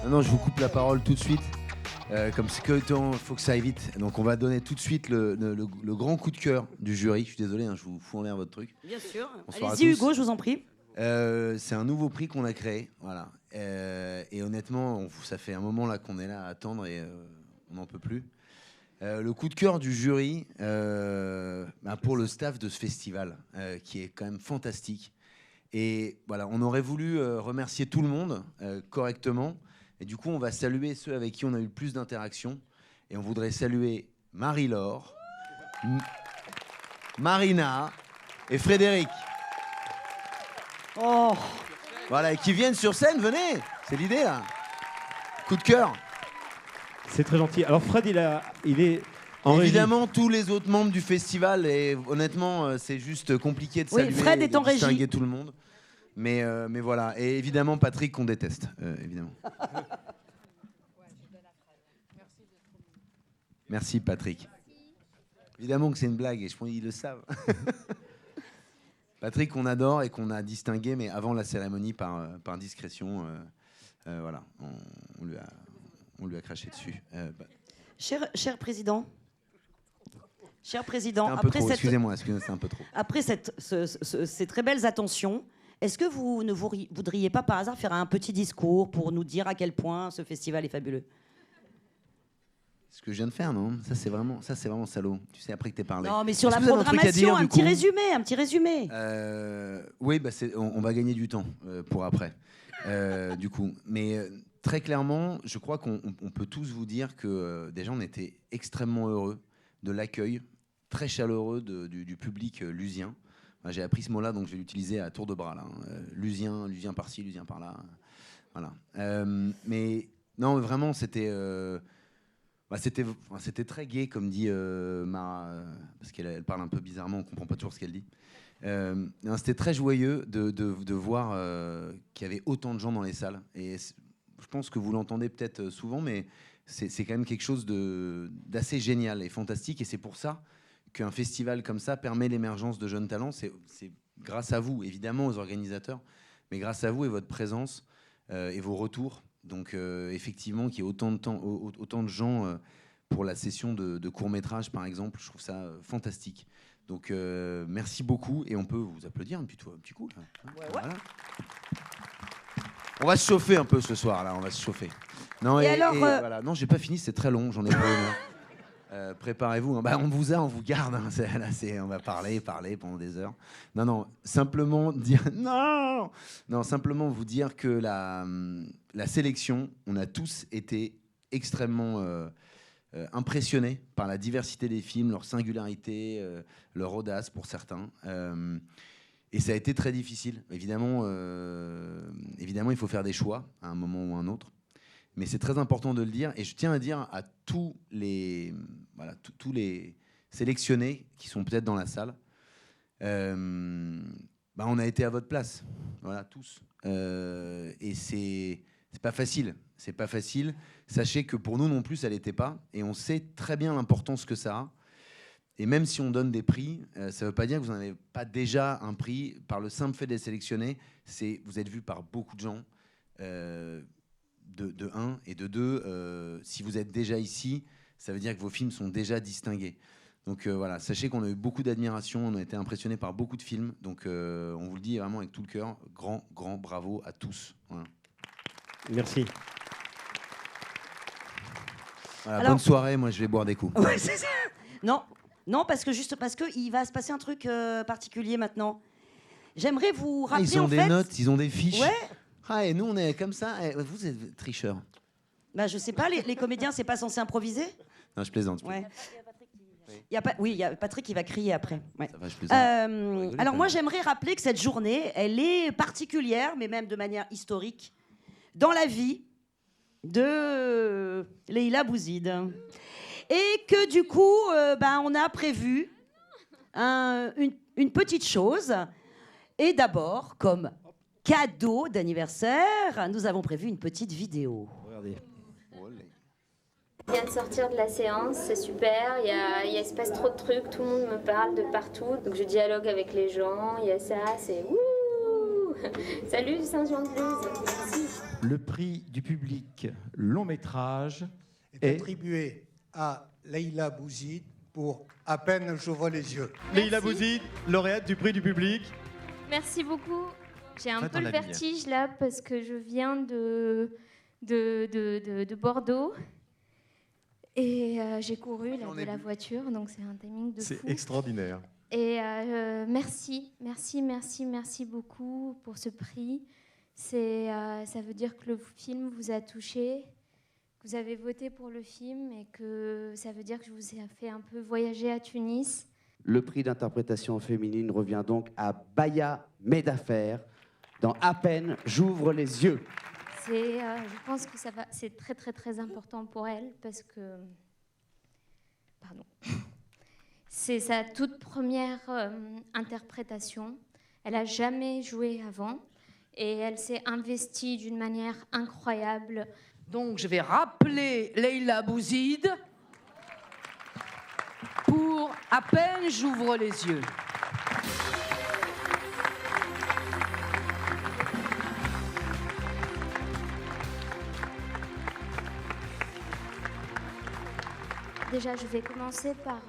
Non, je vous coupe la parole tout de suite. Comme c'est que il faut que ça aille vite. Donc on va donner tout de suite le grand coup de cœur du jury. Je suis désolé, hein, je vous fous en l'air votre truc. Bien sûr. Bonsoir Allez-y Hugo, je vous en prie. C'est un nouveau prix qu'on a créé. Voilà. Et honnêtement, ça fait un moment là qu'on est là à attendre et on n'en peut plus. Le coup de cœur du jury pour le staff de ce festival qui est quand même fantastique. Et voilà, on aurait voulu remercier tout le monde correctement. Et du coup, on va saluer ceux avec qui on a eu le plus d'interactions. Et on voudrait saluer Marie-Laure, Marina et Frédéric. Oh. Voilà, et qui viennent sur scène, venez. C'est l'idée, là. Coup de cœur. C'est très gentil. Alors Fred, il est en évidemment régie. Tous les autres membres du festival. Et honnêtement, c'est juste compliqué de saluer Fred est et de en régie. distinguer tout le monde. Mais voilà. Et évidemment, Patrick, qu'on déteste. Évidemment. Merci, Patrick. Évidemment que c'est une blague et je pense qu'ils le savent. Patrick, qu'on adore et qu'on a distingué, mais avant la cérémonie, par discrétion. Voilà. On lui a craché dessus. Cher président, Cher président, Un peu trop, excusez-moi, c'est un peu trop. Après ces très belles attentions, est-ce que vous ne voudriez pas par hasard faire un petit discours pour nous dire à quel point ce festival est fabuleux? Ce que je viens de faire, non? Ça, c'est vraiment salaud. Tu sais, après que t'aies parlé. Non, mais sur Est-ce la que vous avez un truc à programmation, dire, un du petit coup résumé. Oui, bah on va gagner du temps pour après, du coup. Mais très clairement, je crois qu'on peut tous vous dire que déjà, on était extrêmement heureux de l'accueil, très chaleureux du public lusien. Enfin, j'ai appris ce mot-là, donc je vais l'utiliser à tour de bras. Là, lusien par-ci, lusien par-là. Voilà. Mais non, vraiment, c'était très gai, comme dit Mara, parce qu'elle parle un peu bizarrement, on ne comprend pas toujours ce qu'elle dit. C'était très joyeux de voir qu'il y avait autant de gens dans les salles. Et je pense que vous l'entendez peut-être souvent, mais c'est quand même quelque chose d'assez génial et fantastique. Et c'est pour ça qu'un festival comme ça permet l'émergence de jeunes talents. C'est grâce à vous, évidemment, aux organisateurs, mais grâce à vous et votre présence et vos retours. Donc effectivement, qu'il y ait autant de gens pour la session de court-métrage, par exemple, je trouve ça fantastique. Donc merci beaucoup, et on peut vous applaudir un petit coup. Là. Ouais. Voilà. On va se chauffer un peu ce soir, là, on va se chauffer. Non, voilà. Non, j'ai pas fini, c'est très long, j'en ai pas une. Préparez-vous, bah, on vous garde, hein. On va parler pendant des heures. Non, simplement dire simplement vous dire que la sélection, on a tous été extrêmement impressionnés par la diversité des films, leur singularité, leur audace pour certains. Et ça a été très difficile. Évidemment, il faut faire des choix à un moment ou à un autre. Mais c'est très important de le dire. Et je tiens à dire à tous les sélectionnés qui sont peut-être dans la salle, on a été à votre place. Voilà, tous. Et c'est pas facile. C'est pas facile. Sachez que pour nous non plus, ça l'était pas. Et on sait très bien l'importance que ça a. Et même si on donne des prix, ça ne veut pas dire que vous n'en avez pas déjà un prix. Par le simple fait d'être sélectionné, vous êtes vu par beaucoup de gens. De un, et de deux, si vous êtes déjà ici, ça veut dire que vos films sont déjà distingués. Donc voilà, sachez qu'on a eu beaucoup d'admiration, on a été impressionnés par beaucoup de films. Donc on vous le dit vraiment avec tout le cœur, grand bravo à tous. Voilà. Merci. Voilà, alors, bonne soirée, moi je vais boire des coups. Ouais, c'est ça. Non, parce qu'il va se passer un truc particulier maintenant. J'aimerais vous rappeler ils ont des notes, ils ont des fiches. Ouais. Et nous on est comme ça. Vous êtes tricheurs. Bah je sais pas, les comédiens c'est pas censé improviser? Non, je plaisante. Ouais. Il y a Patrick qui va crier après. Ouais. Ça va, je plaisante. Alors moi j'aimerais rappeler que cette journée, elle est particulière, mais même de manière historique, dans la vie de Leïla Bouzid. Et que du coup, on a prévu une petite chose. Et d'abord, comme cadeau d'anniversaire, nous avons prévu une petite vidéo. Regardez. Je viens de sortir de la séance, c'est super, il se passe trop de trucs, tout le monde me parle de partout, donc je dialogue avec les gens, il y a ça, c'est wouh. Salut Saint-Jean-de-Luz. Merci. Le prix du public long métrage est attribué à Leïla Bouzid pour À peine j'ouvre les yeux. Leïla Bouzid, lauréate du prix du public. Merci beaucoup. J'ai un peu le vertige là parce que je viens de Bordeaux et j'ai couru là, de la voiture, donc c'est un timing de fou. C'est extraordinaire. Et merci beaucoup pour ce prix. Ça veut dire que le film vous a touché, que vous avez voté pour le film et que ça veut dire que je vous ai fait un peu voyager à Tunis. Le prix d'interprétation féminine revient donc à Baya Medafer dans À peine j'ouvre les yeux. Je pense que c'est très très très important pour elle parce que c'est sa toute première interprétation. Elle n'a jamais joué avant et elle s'est investie d'une manière incroyable. Donc je vais rappeler Leïla Bouzid pour À peine j'ouvre les yeux. Déjà, je vais commencer par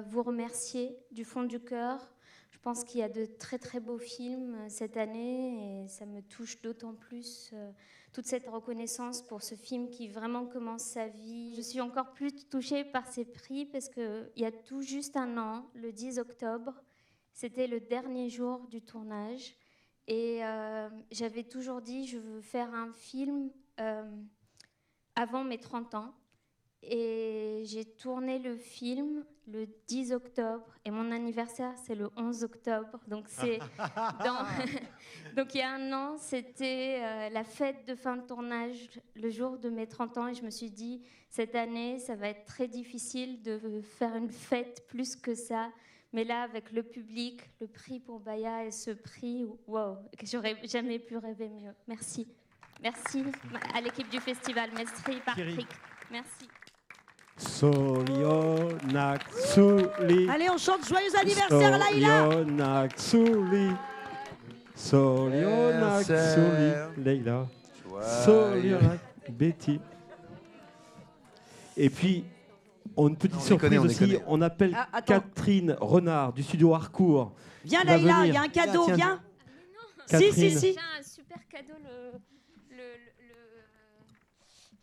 vous remercier du fond du cœur. Je pense qu'il y a de très très beaux films cette année et ça me touche d'autant plus toute cette reconnaissance pour ce film qui vraiment commence sa vie. Je suis encore plus touchée par ces prix parce qu'il y a tout juste un an, le 10 octobre, c'était le dernier jour du tournage et j'avais toujours dit je veux faire un film avant mes 30 ans. Et j'ai tourné le film le 10 octobre et mon anniversaire c'est le 11 octobre. Donc c'est donc il y a un an, c'était la fête de fin de tournage, le jour de mes 30 ans et je me suis dit cette année ça va être très difficile de faire une fête plus que ça. Mais là avec le public, le prix pour Baya et ce prix, wow, que j'aurais jamais pu rêver mieux. Merci. Merci à l'équipe du festival. Merci Patrick. Merci. Solionaksuli. Allez, on chante joyeux anniversaire, Laïla. Solionaksuli. Solionaksuli. Leïla. Betty. Et puis, une petite surprise aussi. On appelle Catherine Renard du studio Harcourt. Viens, Laïla, il y a un cadeau, viens. Si. J'ai un super cadeau,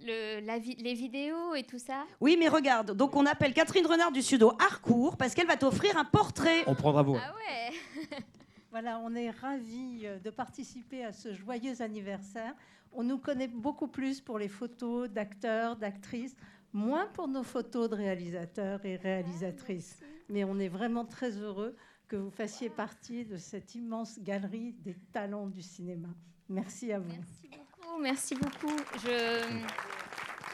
les vidéos et tout ça. Oui, mais regarde, donc on appelle Catherine Renard du studio Harcourt parce qu'elle va t'offrir un portrait. On prendra vous. Ah ouais. Voilà, on est ravis de participer à ce joyeux anniversaire. On nous connaît beaucoup plus pour les photos d'acteurs, d'actrices, moins pour nos photos de réalisateurs et réalisatrices. Mais on est vraiment très heureux que vous fassiez partie de cette immense galerie des talents du cinéma. Merci à vous. Merci beaucoup.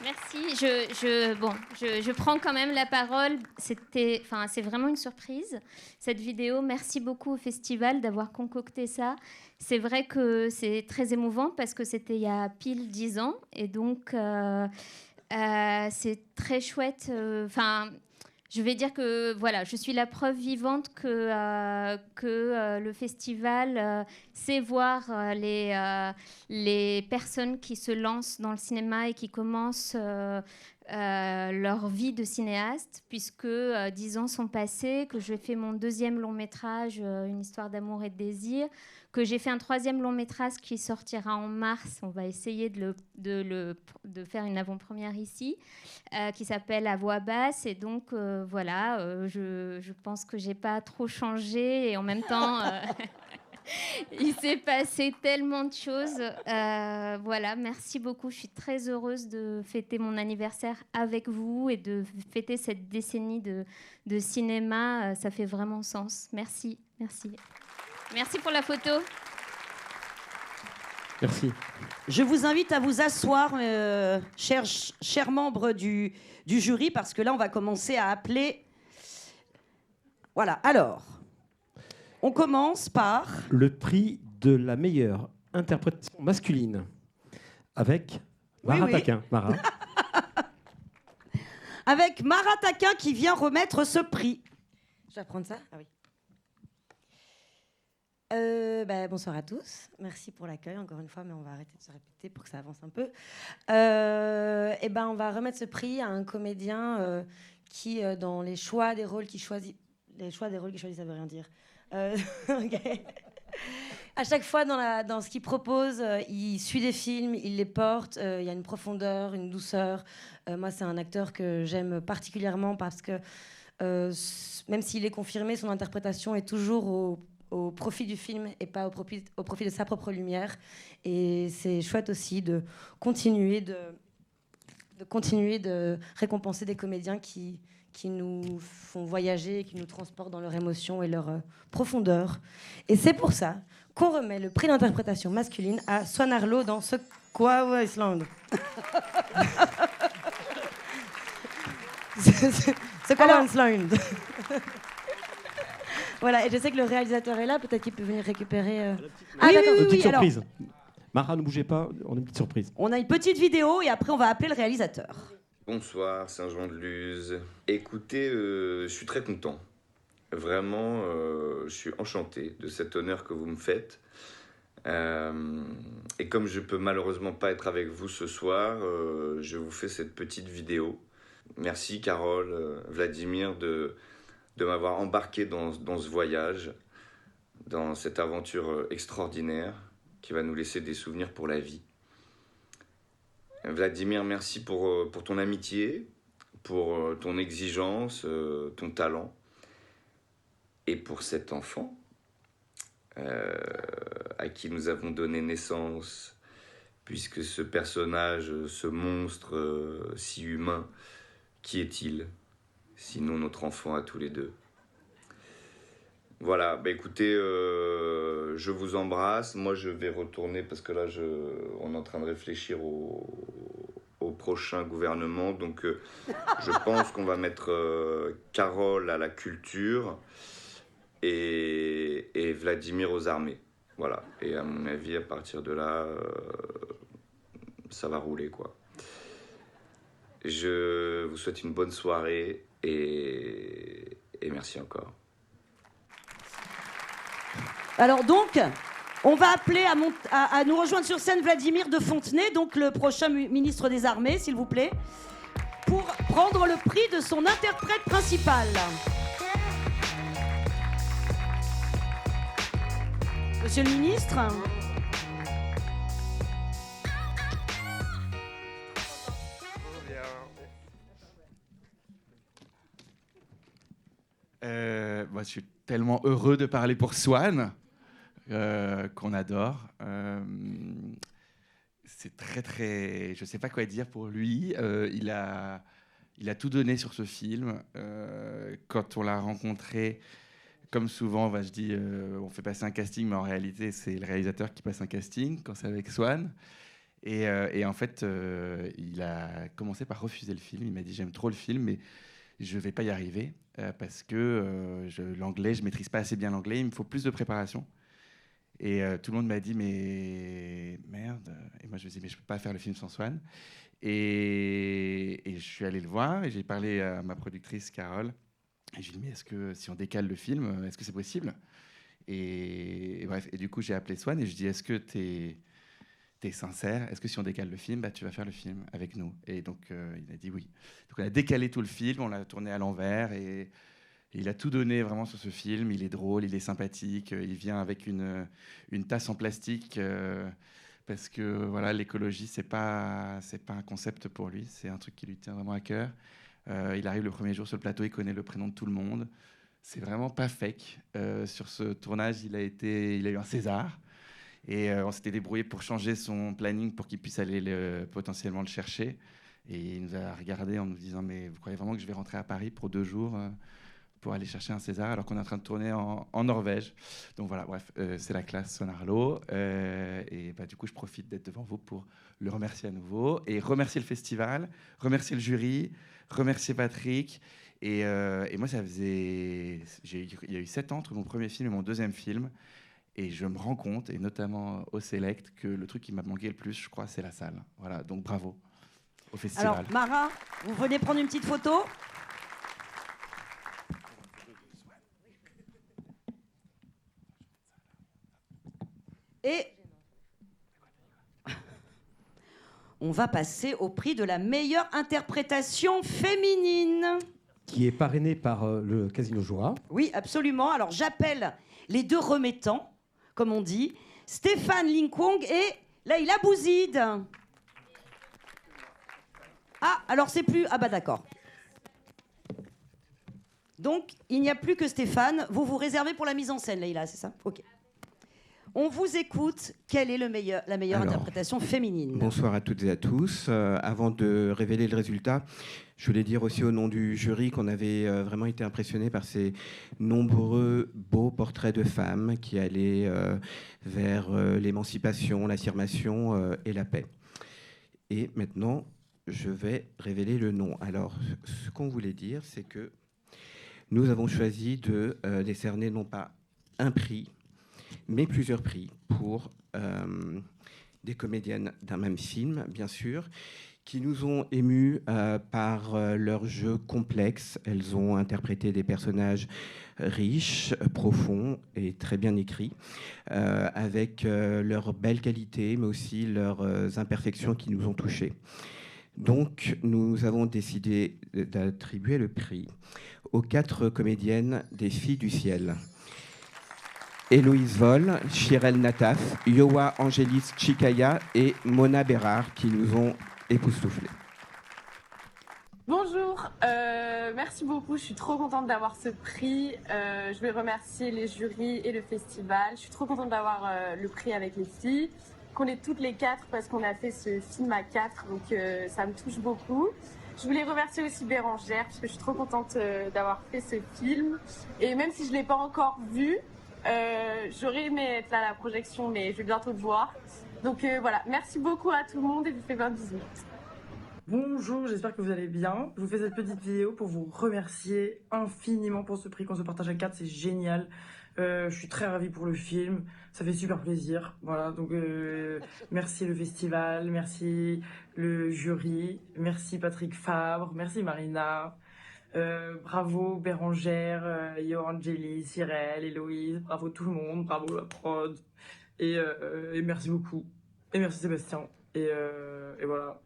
Merci. Je prends quand même la parole. C'est vraiment une surprise, cette vidéo. Merci beaucoup au festival d'avoir concocté ça. C'est vrai que c'est très émouvant parce que c'était il y a pile 10 ans. Et donc, c'est très chouette. Je vais dire que voilà, je suis la preuve vivante que le festival sait voir les personnes qui se lancent dans le cinéma et qui commencent leur vie de cinéaste, puisque 10 ans sont passés, que j'ai fait mon 2e long métrage, Une histoire d'amour et de désir, que j'ai fait un 3e long métrage qui sortira en mars. On va essayer de faire une avant-première ici, qui s'appelle À voix basse. Et donc, je pense que j'ai pas trop changé. Et en même temps, il s'est passé tellement de choses. Voilà, merci beaucoup. Je suis très heureuse de fêter mon anniversaire avec vous et de fêter cette décennie de cinéma. Ça fait vraiment sens. Merci. Merci pour la photo. Merci. Je vous invite à vous asseoir, chers membres du jury, parce que là, on va commencer à appeler. Voilà, alors, on commence par... Le prix de la meilleure interprétation masculine avec Mara Taquin. Mara. Avec Mara Taquin qui vient remettre ce prix. Je vais prendre ça. Ah oui. Bonsoir à tous. Merci pour l'accueil encore une fois, mais on va arrêter de se répéter pour que ça avance un peu. On va remettre ce prix à un comédien qui, dans les choix des rôles qu'il choisit... Les choix des rôles qu'il choisit, ça veut rien dire. Okay. À chaque fois, dans ce qu'il propose, il suit des films, il les porte. Il y a une profondeur, une douceur. Moi, c'est un acteur que j'aime particulièrement parce que, même s'il est confirmé, son interprétation est toujours au profit du film et pas au profit de sa propre lumière. Et c'est chouette aussi de continuer de récompenser des comédiens qui nous font voyager, qui nous transportent dans leur émotion et leur profondeur. Et c'est pour ça qu'on remet le prix d'interprétation masculine à Swan Arlo dans ce Quoi Island. C'est Quoi Island. Voilà, et je sais que le réalisateur est là, peut-être qu'il peut venir récupérer... Ah, d'accord. Une petite surprise. Alors, Mara, ne bougez pas, on a une petite surprise. on a une petite vidéo et après on va appeler le réalisateur. Bonsoir, Saint-Jean-de-Luz. Écoutez, je suis très content. Vraiment, je suis enchanté de cet honneur que vous me faites. Et comme je peux malheureusement pas être avec vous ce soir, je vous fais cette petite vidéo. Merci Carole, Vladimir, de m'avoir embarqué dans ce voyage, dans cette aventure extraordinaire qui va nous laisser des souvenirs pour la vie. Vladimir, merci pour ton amitié, pour ton exigence, ton talent, et pour cet enfant à qui nous avons donné naissance, puisque ce personnage, ce monstre si humain, qui est-il, sinon notre enfant à tous les deux? Voilà, bah écoutez, je vous embrasse. Moi, je vais retourner parce que là, on est en train de réfléchir au prochain gouvernement. Donc, je pense qu'on va mettre Carole à la culture et Vladimir aux armées. Voilà. Et à mon avis, à partir de là, ça va rouler, quoi. Je vous souhaite une bonne soirée et merci encore. Alors donc, on va appeler à nous rejoindre sur scène Vladimir de Fontenay, donc le prochain ministre des Armées, s'il vous plaît, pour prendre le prix de son interprète principal. Monsieur le ministre. Moi, je suis tellement heureux de parler pour Swan, qu'on adore. C'est très... Je ne sais pas quoi dire pour lui. Il a tout donné sur ce film. Quand on l'a rencontré, comme souvent, je dis, on fait passer un casting, mais en réalité, c'est le réalisateur qui passe un casting quand c'est avec Swan. Et en fait, il a commencé par refuser le film. Il m'a dit, j'aime trop le film, mais je ne vais pas y arriver parce que l'anglais, je ne maîtrise pas assez bien l'anglais. Il me faut plus de préparation. Et tout le monde m'a dit, mais merde. Et moi, je me suis dit, mais je ne peux pas faire le film sans Swan. Et je suis allé le voir et j'ai parlé à ma productrice, Carole. Et je lui ai dit, mais est-ce que si on décale le film, est-ce que c'est possible? Et bref, et du coup, j'ai appelé Swan et je lui ai dit, est-ce que t'es sincère? Est-ce que si on décale le film, tu vas faire le film avec nous? Et donc, il a dit oui. Donc, on a décalé tout le film, on l'a tourné à l'envers et il a tout donné vraiment sur ce film. Il est drôle, il est sympathique, il vient avec une tasse en plastique parce que voilà, l'écologie, c'est pas un concept pour lui, c'est un truc qui lui tient vraiment à cœur. Il arrive le premier jour sur le plateau, il connaît le prénom de tout le monde. C'est vraiment pas fake. Sur ce tournage, il a eu un César. Et on s'était débrouillé pour changer son planning pour qu'il puisse aller potentiellement le chercher. Et il nous a regardé en nous disant, mais vous croyez vraiment que je vais rentrer à Paris pour 2 jours pour aller chercher un César alors qu'on est en train de tourner en Norvège? Donc voilà, bref, c'est la classe Swan Arlo. Et du coup, je profite d'être devant vous pour le remercier à nouveau et remercier le festival, remercier le jury, remercier Patrick. Et moi, il y a eu 7 ans entre mon premier film et mon deuxième film. Et je me rends compte, et notamment au Select, que le truc qui m'a manqué le plus, je crois, c'est la salle. Voilà, donc bravo au festival. Alors, Mara, vous venez prendre une petite photo? Et on va passer au prix de la meilleure interprétation féminine. Qui est parrainé par le Casino Joie. Oui, absolument. Alors, j'appelle les 2 remettants, comme on dit, Stéphane Linkwong et Leïla Bouzid. Ah, alors c'est plus... Ah bah d'accord. Donc, il n'y a plus que Stéphane. Vous vous réservez pour la mise en scène, Leïla, c'est ça? Ok. On vous écoute. Quelle est la meilleure interprétation féminine? Bonsoir à toutes et à tous. Avant de révéler le résultat, je voulais dire aussi au nom du jury qu'on avait vraiment été impressionnés par ces nombreux beaux portraits de femmes qui allaient vers l'émancipation, l'affirmation et la paix. Et maintenant, je vais révéler le nom. Alors, ce qu'on voulait dire, c'est que nous avons choisi de décerner non pas un prix, mais plusieurs prix pour des comédiennes d'un même film, bien sûr, qui nous ont émus par leur jeu complexe. Elles ont interprété des personnages riches, profonds et très bien écrits, avec leurs belles qualités, mais aussi leurs imperfections qui nous ont touchés. Donc, nous avons décidé d'attribuer le prix aux 4 comédiennes des Filles du Ciel. Héloïse Vol, Chirel Nataf, Yoa Angelis Chikaya et Mona Bérard qui nous ont époustouflés. Bonjour, merci beaucoup, je suis trop contente d'avoir ce prix. Je vais remercier les jurys et le festival. Je suis trop contente d'avoir le prix avec les filles, qu'on est toutes les 4 parce qu'on a fait ce film à 4, donc ça me touche beaucoup. Je voulais remercier aussi Bérangère parce que je suis trop contente d'avoir fait ce film. Et même si je ne l'ai pas encore vu, j'aurais aimé être là à la projection, mais je vais bientôt le voir. Donc voilà, merci beaucoup à tout le monde et je vous fais plein de bisous. Bonjour, j'espère que vous allez bien. Je vous fais cette petite vidéo pour vous remercier infiniment pour ce prix qu'on se partage à 4, c'est génial. Je suis très ravie pour le film, ça fait super plaisir. Voilà, donc merci le festival, merci le jury, merci Patrick Fabre, merci Marina, bravo Bérangère, Yo Angélie, Cyril, Héloïse, bravo tout le monde, bravo la prod, et merci beaucoup. Et merci Sébastien, et voilà,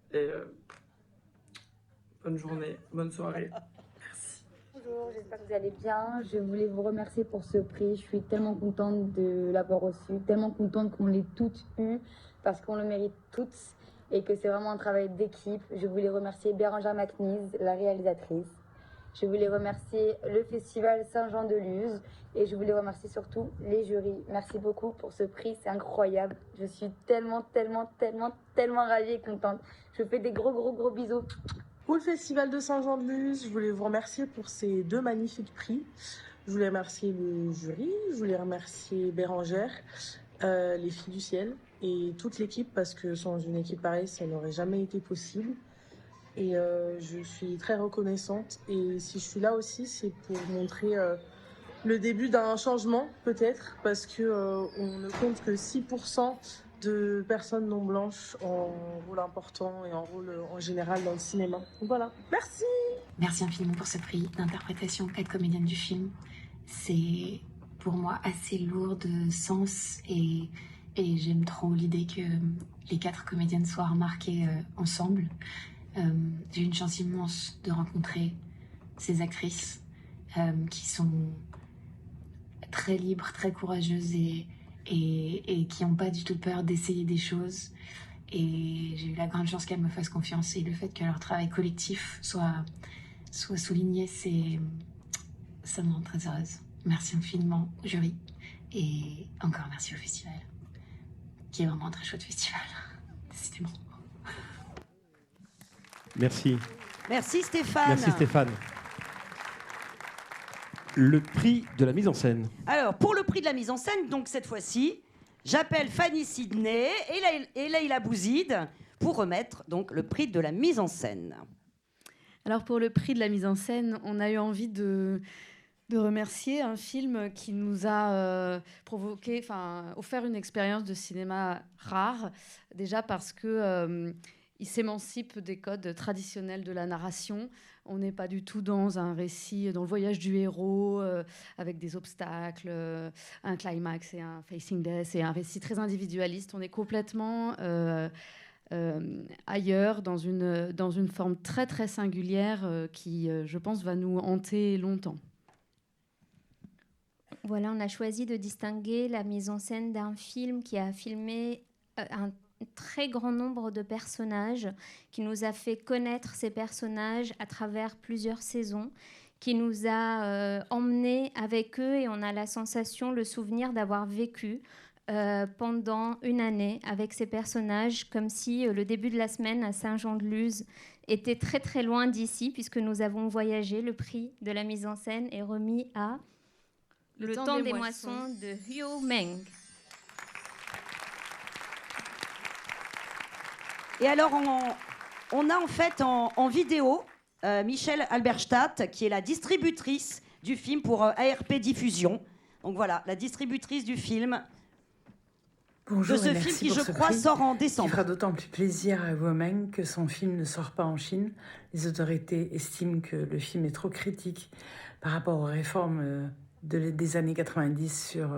bonne journée, bonne soirée. Bonjour, j'espère que vous allez bien. Je voulais vous remercier pour ce prix. Je suis tellement contente de l'avoir reçu, tellement contente qu'on l'ait toutes eu, parce qu'on le mérite toutes et que c'est vraiment un travail d'équipe. Je voulais remercier Bérangère McNeese, la réalisatrice. Je voulais remercier le Festival Saint-Jean-de-Luz et je voulais remercier surtout les jurys. Merci beaucoup pour ce prix, c'est incroyable. Je suis tellement ravie et contente. Je vous fais des gros bisous. Pour le Festival de Saint-Jean-de-Luz, je voulais vous remercier pour ces 2 magnifiques prix. Je voulais remercier le jury, je voulais remercier Bérangère, les Filles du Ciel et toute l'équipe parce que sans une équipe pareille, ça n'aurait jamais été possible. Et je suis très reconnaissante. Et si je suis là aussi, c'est pour montrer le début d'un changement peut-être parce que on ne compte que 6% de personnes non blanches en rôle important et en rôle en général dans le cinéma. Donc voilà, merci. Merci infiniment pour ce prix d'interprétation 4 comédiennes du film. C'est pour moi assez lourd de sens et j'aime trop l'idée que les 4 comédiennes soient remarquées ensemble. J'ai eu une chance immense de rencontrer ces actrices qui sont très libres, très courageuses et qui n'ont pas du tout peur d'essayer des choses. Et j'ai eu la grande chance qu'elles me fassent confiance et le fait que leur travail collectif soit souligné, ça me rend très heureuse. Merci infiniment au jury et encore merci au festival, qui est vraiment un très chouette festival, décidément. Merci. Merci Stéphane. Merci Stéphane. Le prix de la mise en scène. Alors, pour le prix de la mise en scène, donc cette fois-ci, j'appelle Fanny Sidney et Leïla Bouzid pour remettre donc le prix de la mise en scène. Alors, pour le prix de la mise en scène, on a eu envie de remercier un film qui nous a offert une expérience de cinéma rare, déjà parce que il s'émancipe des codes traditionnels de la narration. On n'est pas du tout dans un récit, dans le voyage du héros, avec des obstacles, un climax et un facing death. C'est un récit très individualiste. On est complètement ailleurs, dans une forme très, très singulière qui, je pense, va nous hanter longtemps. Voilà, on a choisi de distinguer la mise en scène d'un film qui a filmé un très grand nombre de personnages, qui nous a fait connaître ces personnages à travers plusieurs saisons, qui nous a emmenés avec eux et on a la sensation, le souvenir d'avoir vécu pendant une année avec ces personnages, comme si le début de la semaine à Saint-Jean-de-Luz était très très loin d'ici, puisque nous avons voyagé. Le prix de la mise en scène est remis à Le temps des moissons de Hyo Meng. Et alors, on a en fait en vidéo Michel Alberstadt, qui est la distributrice du film pour ARP Diffusion. Donc voilà, la distributrice du film. Bonjour, de ce et film merci qui, pour je ce crois, prix, sort en décembre. Qui fera d'autant plus plaisir à Womeng que son film ne sort pas en Chine. Les autorités estiment que le film est trop critique par rapport aux réformes des années 90 sur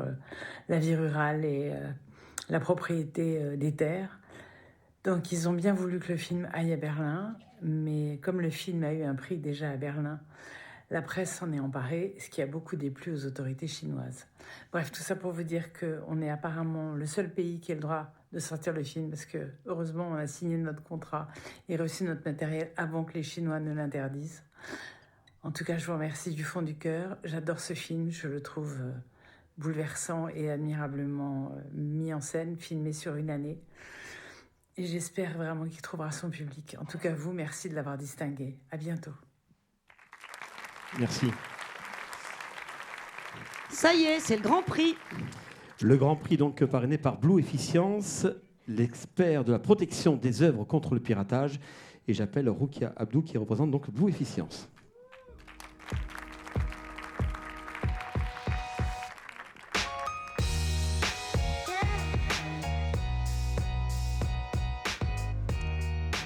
la vie rurale et la propriété des terres. Donc, ils ont bien voulu que le film aille à Berlin, mais comme le film a eu un prix déjà à Berlin, la presse s'en est emparée, ce qui a beaucoup déplu aux autorités chinoises. Bref, tout ça pour vous dire qu'on est apparemment le seul pays qui a le droit de sortir le film, parce que heureusement, on a signé notre contrat et reçu notre matériel avant que les Chinois ne l'interdisent. En tout cas, je vous remercie du fond du cœur. J'adore ce film, je le trouve bouleversant et admirablement mis en scène, filmé sur une année. Et j'espère vraiment qu'il trouvera son public. En tout cas, vous, merci de l'avoir distingué. À bientôt. Merci. Ça y est, c'est le Grand Prix. Le Grand Prix, donc parrainé par Blue Efficience, l'expert de la protection des œuvres contre le piratage. Et j'appelle Roukia Abdou, qui représente donc Blue Efficience.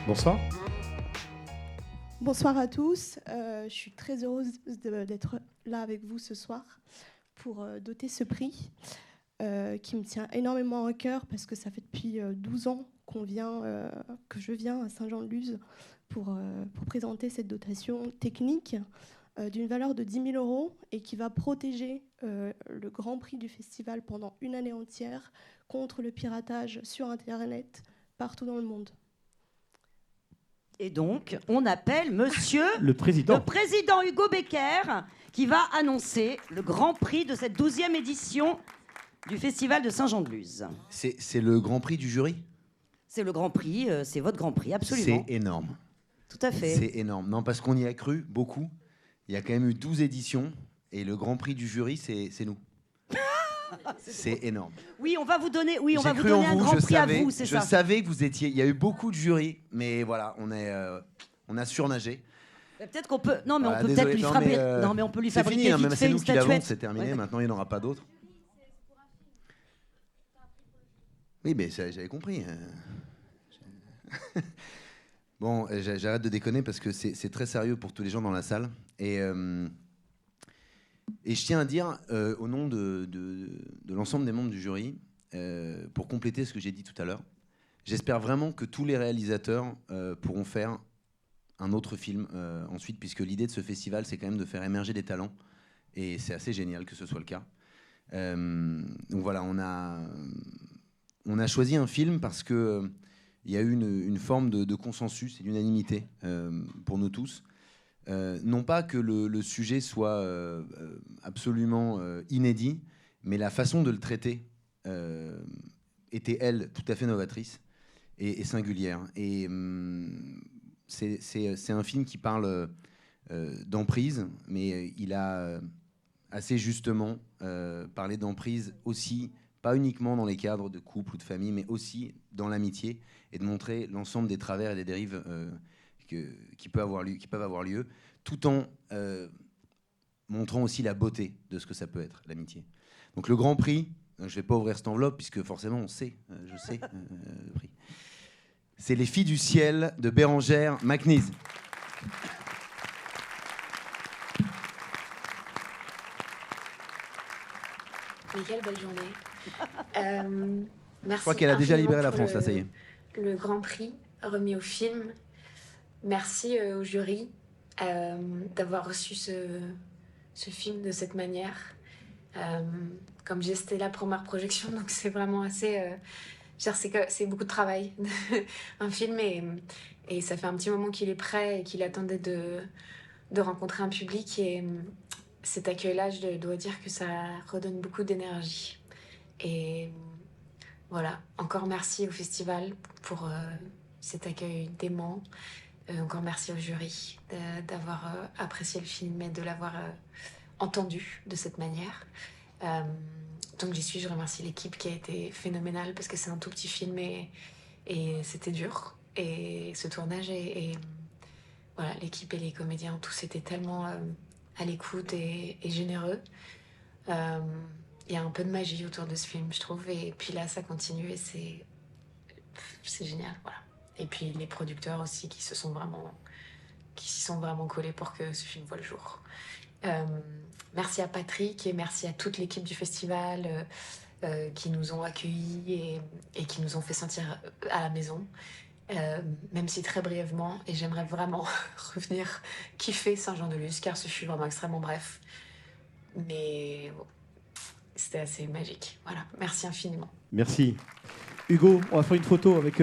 Bonsoir. Bonsoir à tous. Je suis très heureuse d'être là avec vous ce soir pour doter ce prix qui me tient énormément à cœur parce que ça fait depuis 12 ans que je viens à Saint-Jean-de-Luz pour présenter cette dotation technique d'une valeur de 10 000 € et qui va protéger le Grand Prix du festival pendant une année entière contre le piratage sur Internet partout dans le monde. Et donc, on appelle monsieur le président Hugo Becker, qui va annoncer le Grand Prix de cette 12e édition du Festival de Saint-Jean-de-Luz. C'est le Grand Prix du jury? C'est le Grand Prix, c'est votre Grand Prix, absolument. C'est énorme. Tout à fait. C'est énorme. Non, parce qu'on y a cru beaucoup. Il y a quand même eu 12 éditions, et le Grand Prix du jury, c'est nous. C'est énorme. Oui, on va vous donner, un vous, Grand Prix à vous, c'est ça. Je savais que vous étiez. Il y a eu beaucoup de jurys, mais voilà, on a surnagé. Peut-être qu'on peut. Non, mais Voilà, on peut désolé. peut-être lui Non, fabriquer. mais, Non, mais on peut lui c'est fabriquer fini, hein, vite même fait c'est une nous qui l'avons, statuette. c'est terminé. Ouais. Maintenant, il n'y en aura pas d'autres. Oui, mais j'avais compris. Bon, j'arrête de déconner parce que c'est très sérieux pour tous les gens dans la salle. Et je tiens à dire, au nom de l'ensemble des membres du jury, pour compléter ce que j'ai dit tout à l'heure, j'espère vraiment que tous les réalisateurs pourront faire un autre film ensuite, puisque l'idée de ce festival, c'est quand même de faire émerger des talents. Et c'est assez génial que ce soit le cas. Donc voilà, on a choisi un film parce que il y a eu une forme de consensus et d'unanimité pour nous tous. Non pas que le sujet soit absolument inédit, mais la façon de le traiter était, elle, tout à fait novatrice et singulière. Et c'est un film qui parle d'emprise, mais il a assez justement parlé d'emprise aussi, pas uniquement dans les cadres de couple ou de famille, mais aussi dans l'amitié, et de montrer l'ensemble des travers et des dérives qui peuvent avoir lieu, tout en montrant aussi la beauté de ce que ça peut être, l'amitié. Donc le Grand Prix, je ne vais pas ouvrir cette enveloppe, puisque forcément on sait, je sais le prix. C'est Les Filles du Ciel de Bérengère McNeese. Quelle belle journée. Merci. Je crois qu'elle a déjà libéré la infiniment France, là, ça y est. Le Grand Prix remis au film. Merci au jury d'avoir reçu ce film de cette manière. Comme j'ai, c'était la première projection, donc c'est vraiment assez... c'est beaucoup de travail, un film, et ça fait un petit moment qu'il est prêt et qu'il attendait de rencontrer un public. Et cet accueil-là, je dois dire que ça redonne beaucoup d'énergie. Et voilà, encore merci au festival pour cet accueil dément. Encore merci au jury d'avoir apprécié le film et de l'avoir entendu de cette manière. Donc j'y suis, je remercie l'équipe qui a été phénoménale parce que c'est un tout petit film et c'était dur. Et ce tournage, et voilà, l'équipe et les comédiens, tous étaient tellement à l'écoute et généreux. Il y a un peu de magie autour de ce film, je trouve. Et puis là, ça continue et c'est génial, voilà. Et puis les producteurs aussi qui s'y sont vraiment collés pour que ce film voit le jour. Merci à Patrick et merci à toute l'équipe du festival qui nous ont accueillis et qui nous ont fait sentir à la maison. même si très brièvement, et j'aimerais vraiment revenir kiffer Saint-Jean-de-Luz, car ce fut vraiment extrêmement bref. Mais bon, c'était assez magique. Voilà, merci infiniment. Merci. Hugo, on va faire une photo avec...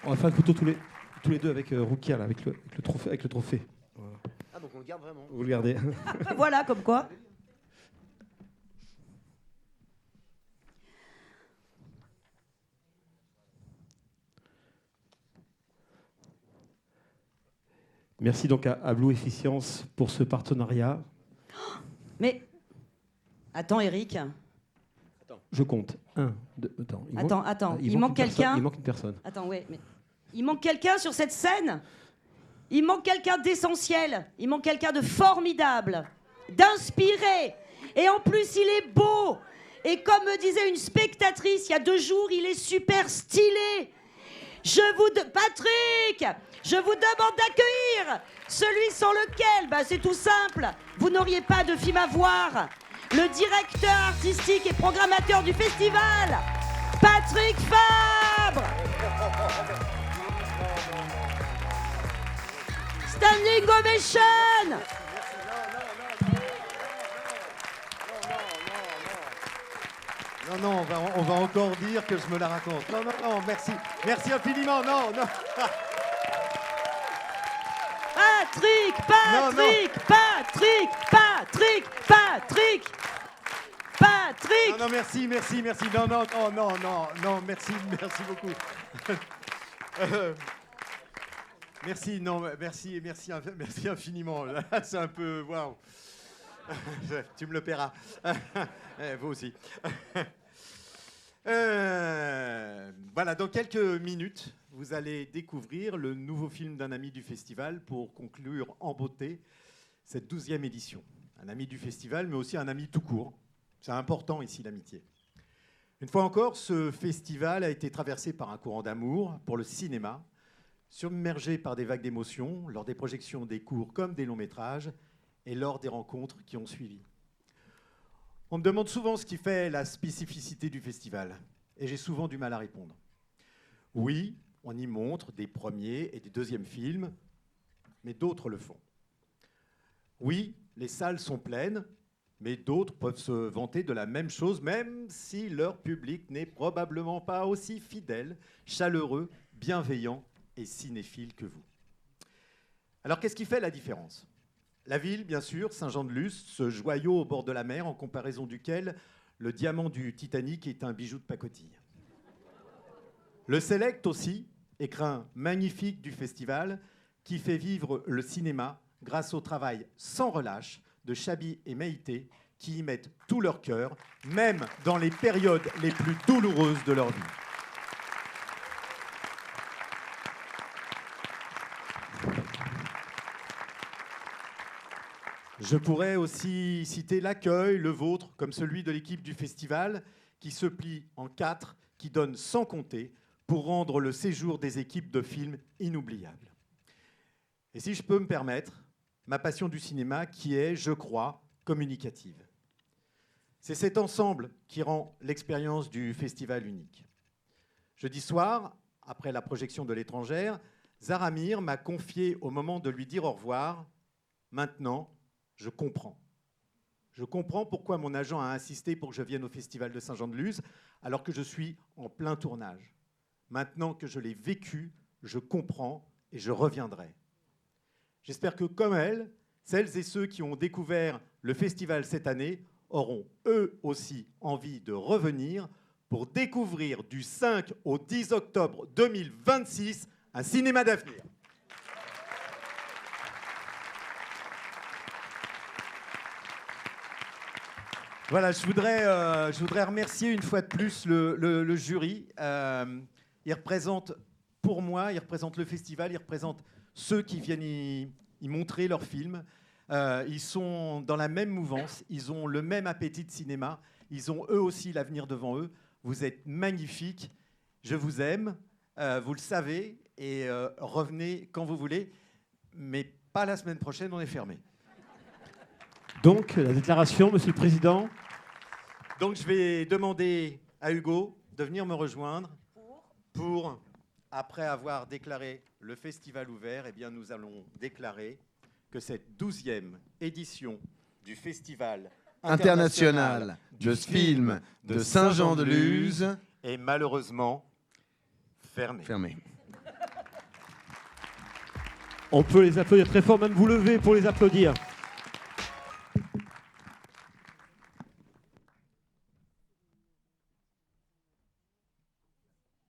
on va faire une photo tous les deux avec Rukia, là, avec le trophée. Voilà. Ah, donc on le garde vraiment. Vous le gardez. Voilà, comme quoi. Merci donc à Blue Efficience pour ce partenariat. Mais, attends Eric. Je compte. 1, 2, Attends. Il manque quelqu'un. Il manque une personne. Attends, ouais, mais il manque quelqu'un sur cette scène. Il manque quelqu'un d'essentiel. Il manque quelqu'un de formidable, d'inspiré. Et en plus, il est beau. Et comme me disait une spectatrice il y a 2 jours, il est super stylé. Patrick, je vous demande d'accueillir celui sans lequel, c'est tout simple, vous n'auriez pas de film à voir. Le directeur artistique et programmateur du festival, Patrick Fabre. Standing ovation. Non, on va encore dire que je me la raconte. Non, merci. Merci infiniment, non. Patrick. Non, merci. Non, merci beaucoup. Merci infiniment. Là, c'est un peu, waouh. Tu me le paieras. Vous aussi. Voilà, dans quelques minutes, vous allez découvrir le nouveau film d'un ami du festival pour conclure en beauté cette 12e édition. Un ami du festival, mais aussi un ami tout court. C'est important ici, l'amitié. Une fois encore, ce festival a été traversé par un courant d'amour pour le cinéma, submergé par des vagues d'émotions lors des projections des courts comme des longs métrages et lors des rencontres qui ont suivi. On me demande souvent ce qui fait la spécificité du festival, et j'ai souvent du mal à répondre. Oui, on y montre des premiers et des deuxièmes films, mais d'autres le font. Oui, les salles sont pleines, mais d'autres peuvent se vanter de la même chose, même si leur public n'est probablement pas aussi fidèle, chaleureux, bienveillant et cinéphile que vous. Alors, qu'est-ce qui fait la différence ? La ville, bien sûr, Saint-Jean-de-Luz, ce joyau au bord de la mer, en comparaison duquel le diamant du Titanic est un bijou de pacotille. Le Select aussi, écrin magnifique du festival, qui fait vivre le cinéma grâce au travail sans relâche de Chabi et Maïté, qui y mettent tout leur cœur, même dans les périodes les plus douloureuses de leur vie. Je pourrais aussi citer l'accueil, le vôtre, comme celui de l'équipe du festival, qui se plie en 4, qui donne sans compter, pour rendre le séjour des équipes de films inoubliable. Et si je peux me permettre, ma passion du cinéma qui est, je crois, communicative. C'est cet ensemble qui rend l'expérience du festival unique. Jeudi soir, après la projection de L'Étrangère, Zaramir m'a confié au moment de lui dire au revoir, « Maintenant, je comprends. Je comprends pourquoi mon agent a insisté pour que je vienne au Festival de Saint-Jean-de-Luz alors que je suis en plein tournage. Maintenant que je l'ai vécu, je comprends et je reviendrai. » J'espère que, comme elle, celles et ceux qui ont découvert le festival cette année auront eux aussi envie de revenir pour découvrir du 5 au 10 octobre 2026 un cinéma d'avenir. Voilà, je voudrais remercier une fois de plus le jury. Il représente, pour moi, il représente le festival, il représente ceux qui viennent y montrer leurs films. Ils sont dans la même mouvance, ils ont le même appétit de cinéma, ils ont eux aussi l'avenir devant eux. Vous êtes magnifiques, je vous aime, vous le savez, et revenez quand vous voulez, mais pas la semaine prochaine, on est fermé. Donc, la déclaration, Monsieur le Président. Donc, je vais demander à Hugo de venir me rejoindre pour après avoir déclaré le festival ouvert, eh bien, nous allons déclarer que cette 12e édition du Festival international de film de Saint-Jean-de-Luz est malheureusement fermée. On peut les applaudir très fort, même vous lever pour les applaudir.